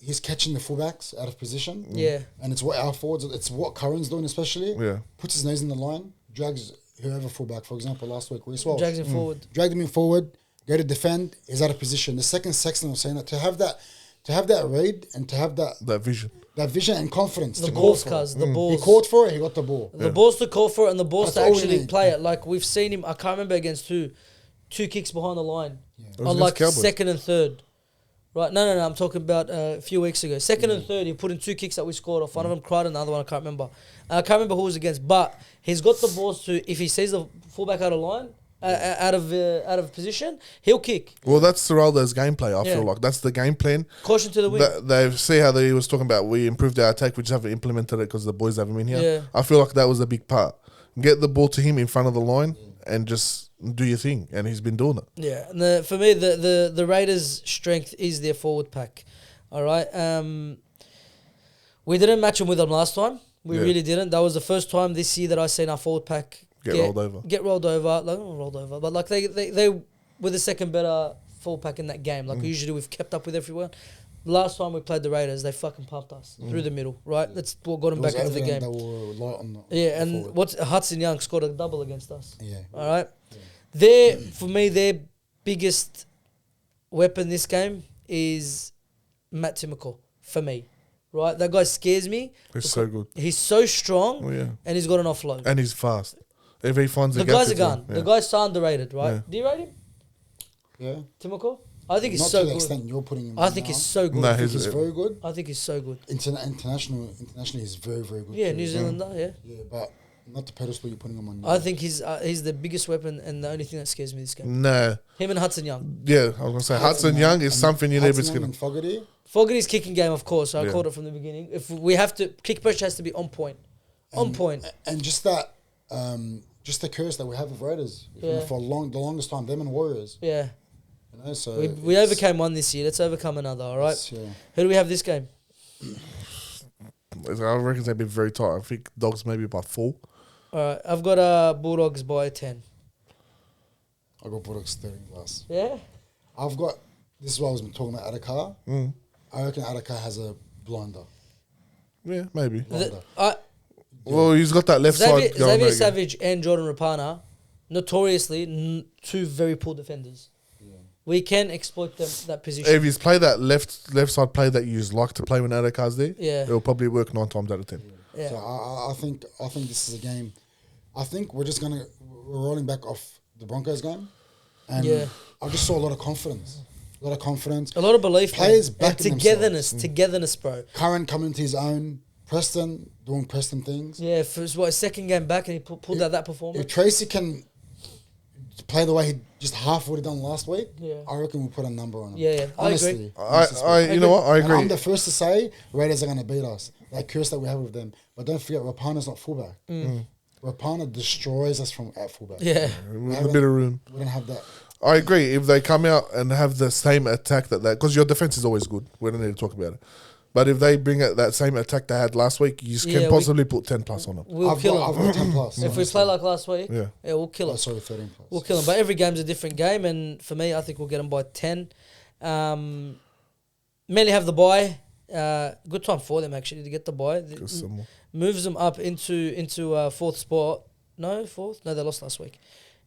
He's catching the fullbacks out of position. yeah. And it's what our forwards. It's what Curran's doing, especially. Yeah. Puts his nose in the line, drags whoever fullback. For example, last week Reece Walsh. Drags him forward. Dragged him in forward. Go to defend. He's out of position. The second Sexton was saying that to have that read and to have that Vision. vision and confidence. The to balls, call for it. cuz the He balls. called for it. He got the ball. The balls to call for it and the balls That's to all we actually need. play it. Like we've seen him. I can't remember against who. 2 kicks behind the line was on against like Cowboys. second and third. Right? No. I'm talking about a few weeks ago. Second and third, he put in 2 kicks that we scored off. One of them cried, and the other one I can't remember. I can't remember who it was against, but he's got the balls to. If he sees the fullback out of line, out of position, he'll kick. Well, that's Serraldo's gameplay, I Yeah. feel like. That's the game plan. Caution to the wind. They see how he was talking about we improved our attack, we just haven't implemented it because the boys haven't been here. Yeah. I feel like that was a big part. Get the ball to him in front of the line and just do your thing. And he's been doing it. Yeah, and for me, the Raiders' strength is their forward pack. All right. We didn't match them with them last time. We Yeah. really didn't. That was the first time this year that I seen our forward pack Get rolled over. Get rolled over. Like, not rolled over, but like they were the second better forward pack in that game. Like usually we've kept up with everyone. Last time we played the Raiders, they fucking pumped us through the middle. Right, that's what got them It was back into the evident game. They were light on the Yeah, and forward. what's Hudson Young scored a double against us. Yeah. All right. For me, their biggest weapon this game is Matt Timoko. For me, right? That guy scares me. He's so good. He's so strong, Oh, yeah. and he's got an offload. And he's fast. If he finds The a gap, guy's a it's gun. on. The guy's so underrated, right? Yeah. Do you rate him, Yeah. Timoko? I think he's Not so to the good. extent you're putting him. I in think now. he's so good. No, I think he's very good. I think he's so good. Internationally, he's very, very good. Yeah, too. New Zealander, yeah. Yeah, but not the pedestal you're putting him on. I think he's the biggest weapon and the only thing that scares me this game. Nah. Him and Hudson Young. Yeah, I was gonna say Hudson Young is and something you need to Hudson Young skin. and Fogarty. Fogarty's kicking game, of course. I Yeah. called it from the beginning. If we have to, kick pressure has to be on point. On point. And just that, just the curse that we have of Raiders. Yeah. For the longest time, them and Warriors. Yeah. You know, so We overcame one this year. Let's overcome another, all right? Yeah. Who do we have this game? I reckon they'd be very tight. I think Dogs maybe by 4. All right. I've got Bulldogs by 10. I got Bulldogs 13 plus. Yeah? I've got. This is what I was talking about. Adakar. Mm. I reckon Adakar has a blinder. Yeah, maybe. Well, he's got that left Xavier, side going. Xavier there. Savage and Jordan Rapana, notoriously two very poor defenders. We can exploit that position. If he's play that left side play that you like to play when Adakar's there, Yeah. it'll probably work 9 times out of 10. Yeah. So I think this is a game. I think we're rolling back off the Broncos game, and Yeah. I just saw a lot of confidence. A lot of belief. Players man. backing and togetherness, bro. Curran coming to his own. Preston doing Preston things. Yeah, for his second game back, and he pulled out that performance. If Tracy can play the way he just half would have done last week, Yeah. I reckon we'll put a number on him. Yeah, I agree. Honestly. You know what? I And agree. I'm the first to say Raiders are going to beat us. That curse that we have with them. But don't forget, Rapana's not fullback. Rapana destroys us from at fullback. Yeah. With a bit of room. We don't have that. I agree. If they come out and have the same attack because your defense is always good. We don't need to talk about it. But if they bring out that same attack they had last week, you Yeah, can possibly put 10 plus on them. We'll kill I've him. got 10 plus. If we play like last week, Yeah. we'll kill him. Oh, sorry, 13 plus. We'll kill him. But every game's a different game, and for me, I think we'll get them by 10. Mainly have the bye. Good time for them, actually, to get the bye. Moves them up into fourth spot. No, fourth? No, they lost last week.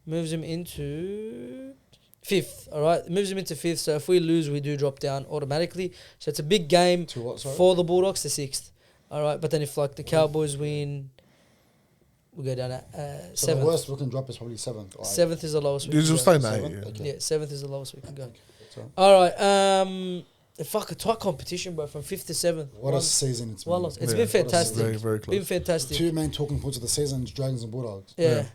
Moves them into fifth, all right? Moves them into fifth, so if we lose, we do drop down automatically. So it's a big game To what, sorry? for the Bulldogs, the sixth. All right, but then if, like, the Cowboys win, we go down at So seventh. the worst we can drop is probably 7th. Right? Seventh is the lowest we You can just go. stay in Seventh? that. Okay. Yeah, seventh is the lowest we can go. That's all. All right, fuck, a tight competition, bro, from fifth to seventh. What a season it's been. One loss. It's Yeah. been fantastic. Very, very close. Been fantastic. Two main talking points of the season is Dragons and Bulldogs. Yeah,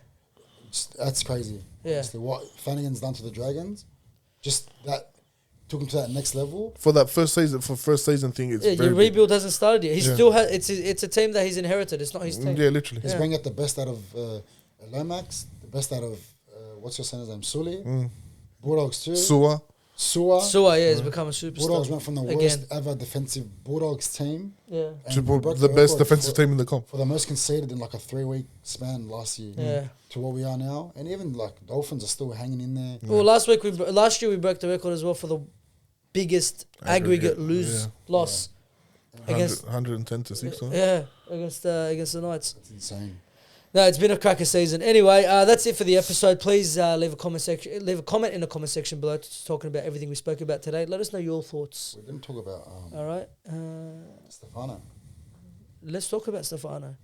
That's crazy. Yeah. Honestly, what Flanagan's done to the Dragons, just that took him to that next level. For first season thing, it's yeah. very Your big. rebuild hasn't started yet. He Yeah. still has. It's a team that he's inherited. It's not his team. Yeah, literally. He's Yeah. bringing out the best out of Lomax, the best out of what's your son's name, Sully. Bulldogs too. Sua. Sua. Sua, yeah, has become a superstar. Bulldogs went from the worst again. ever defensive Bulldogs team. Yeah, and To we broke the best record defensive team in the comp. for the most conceded in like a 3-week span last year. Yeah. To what we are now, and even like Dolphins are still hanging in there. Well, last year we broke the record as well for the biggest aggregate loss against 110 to 6. Huh? against the Knights. It's insane. No, it's been a cracker season. Anyway, that's it for the episode. Please leave a comment in the comment section below, talking about everything we spoke about today. Let us know your thoughts. We didn't talk about All right, Stefano. let's talk about Stefano.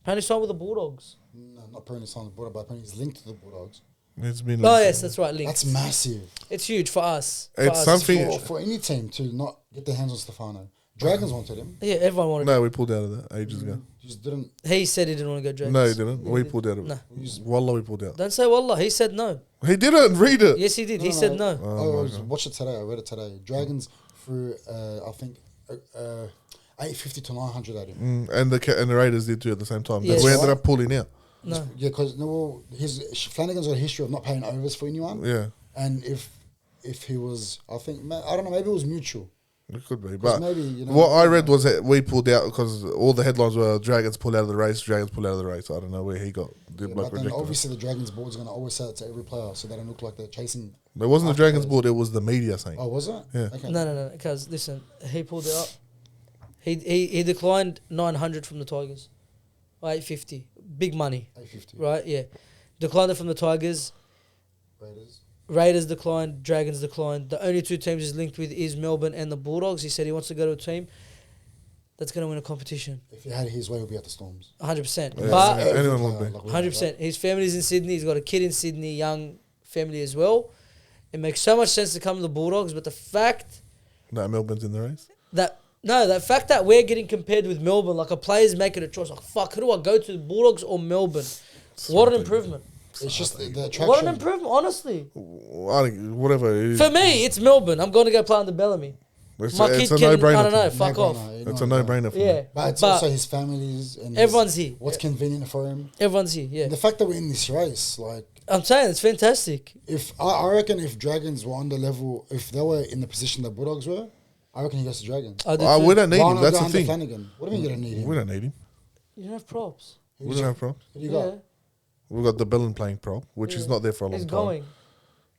Apparently signed with the Bulldogs. No, not apparently signed with the Bulldogs, but apparently he's linked to the Bulldogs. It's been. Oh yes, that's right. Linked. That's massive. It's huge for us. It's something- For any team to not get their hands on Stefano. Dragons wanted him. Yeah, everyone wanted. No, we pulled out of that ages ago. Just didn't. He said he didn't want to go Dragons. No, he didn't. We pulled out of it. No. Wallah, we pulled out. Don't say wallah. He said no. He didn't read it. Yes, he did. He said no. I watched it today. I read it today. Dragons threw, I think, 850 to 900 at him. And the Raiders did too at the same time. Yes. We ended up pulling out. No. Yeah, because Flanagan's got a history of not paying overs for anyone. Yeah, And if he was, I think, I don't know, maybe it was mutual. it could be. But maybe, you know, what I read was that we pulled out because all the headlines were Dragons pull out of the race, Dragons pull out of the race. I don't know where he got the Yeah, bloke but then rejected. obviously the Dragons board's going to always say it to every player so they don't look like they're chasing. It wasn't the after Dragons players. board, it was the media saying. Oh, was it? Yeah. Okay. No. Because listen, he pulled it up. He declined 900 from the Tigers, 850, big money, 850. right? Yeah, declined it from the Tigers. Raiders. Raiders declined, Dragons declined. The only two teams he's linked with is Melbourne and the Bulldogs. He said he wants to go to a team. that's going to win a competition. If he had his way, he'll be at the Storms. 100%. Yeah, But anyone would be. Like we 100%. His family's in Sydney. He's got a kid in Sydney, young family as well. It makes so much sense to come to the Bulldogs, but the fact No, Melbourne's in the race. the fact that we're getting compared with Melbourne, like a player's making a choice, like, fuck, who do I go to, the Bulldogs or Melbourne? What an improvement. It's just the attraction. What an improvement, honestly. I think whatever. For me, it's Melbourne. I'm going to go play under Bellamy. My kid It's a can, I no-brainer. don't know, for me. fuck off. It's a no-brainer for Yeah. me. But it's also his family's and Everyone's here. what's convenient for him. Everyone's here, yeah. The fact that we're in this race, like, I'm saying, it's fantastic. if I reckon if Dragons were on the level, if they were in the position that Bulldogs were, I reckon he goes to Dragons. I do We too. don't need Why him. not That's go the under thing. Flanagan? What do you mean you don't need him? We don't need him. You don't have props. We don't have props. Who do you got? Yeah. We've got the Bellin playing prop, which is not there for a long He's time. going.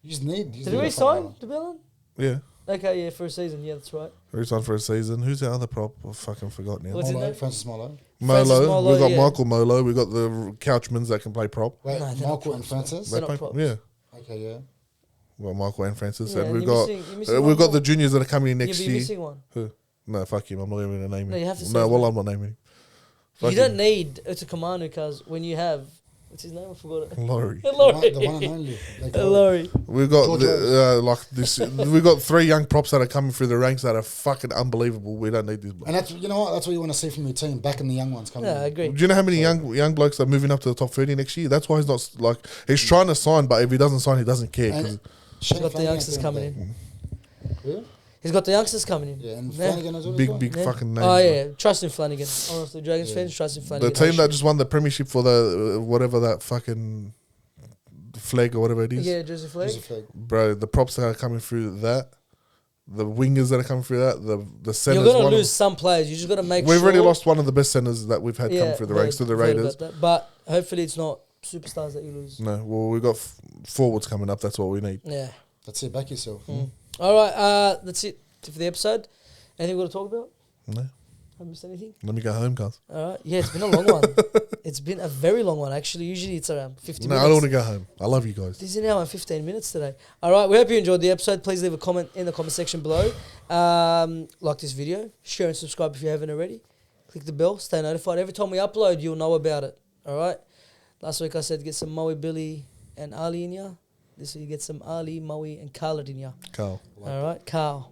You just need. Did we sign to Bellin? Yeah. Okay, yeah, for a season. Yeah, that's right. He's on for a season. Who's the other prop? I fucking forgot now. What's his Molo, name? Francis Molo. Francis Molo. Molo, We've got yeah. Michael Molo. We've got the Couchmans that can play prop. Wait, No, they're not Michael and Francis. They're not Play- props. Yeah. Okay, yeah. We've got Michael and Francis. Yeah, and and we've you're got missing- you're missing we've one got more. the juniors that are coming in Yeah, next but you're year. missing one. Who? No, fuck him. I'm not even going to name him. No, you have to say No, his well, name. I'm not naming him. You Fuck don't him. need Utakamanu, because when you have... What's his name? I forgot it. Laurie. The one and only. Like, Laurie. We've got George like this. We've got 3 young props that are coming through the ranks that are fucking unbelievable. We don't need this. and that's, you know what? That's what you want to see from your team. Back in the young ones coming. Yeah, I in. agree. Do you know how many young blokes are moving up to the top 30 next year? That's why he's not like he's trying to sign, but if he doesn't sign, he doesn't care. 'cause And He's got the youngsters coming in. Yeah, He's got the youngsters coming in. yeah, and Flanagan as well. big Yeah. fucking name. Oh, yeah. Trust in Flanagan. Honestly, Dragons fans, trust in The Flanagan. team that just won the premiership for the whatever that fucking flag or whatever it is, Yeah, Joseph Flag. bro. The props that are coming through that, the wingers that are coming through that, the centers. You're going one to of- lose some players. You just got to make We've sure. already lost one of the best centers that we've had come through the ranks to the heard Raiders. about that. But hopefully it's not superstars that you lose. No, well, we've got forwards coming up. That's what we need. Yeah. That's it. Back yourself. All right. That's it for the episode. Anything we got to talk about? No, Haven't missed anything? let me go home, guys. All right. Yeah, it's been a long one. It's been a very long one, actually. Usually it's around 50 No, minutes. I don't want to go home. I love you guys. This is an hour and 15 minutes today. All right, we hope you enjoyed the episode. Please leave a comment in the comment section below. Like this video, share and subscribe if you haven't already. Click the bell, stay notified. Every time we upload, you'll know about it. All right? Last week I said get some Moey, Billy, and Ali in ya. This week you get some Ali, Moey, and Khaled in ya. Carl. All right, Carl.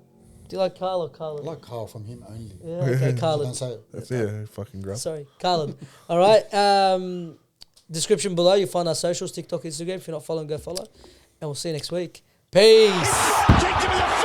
Do you like Carl or I Khaled? like Carl from him only. Yeah, okay, Don't Khaled. say it. That's fucking great. Sorry, Khaled. All right. Description below, you'll find our socials, TikTok, Instagram. If you're not following, go follow. And we'll see you next week. Peace. Kicked him in the face.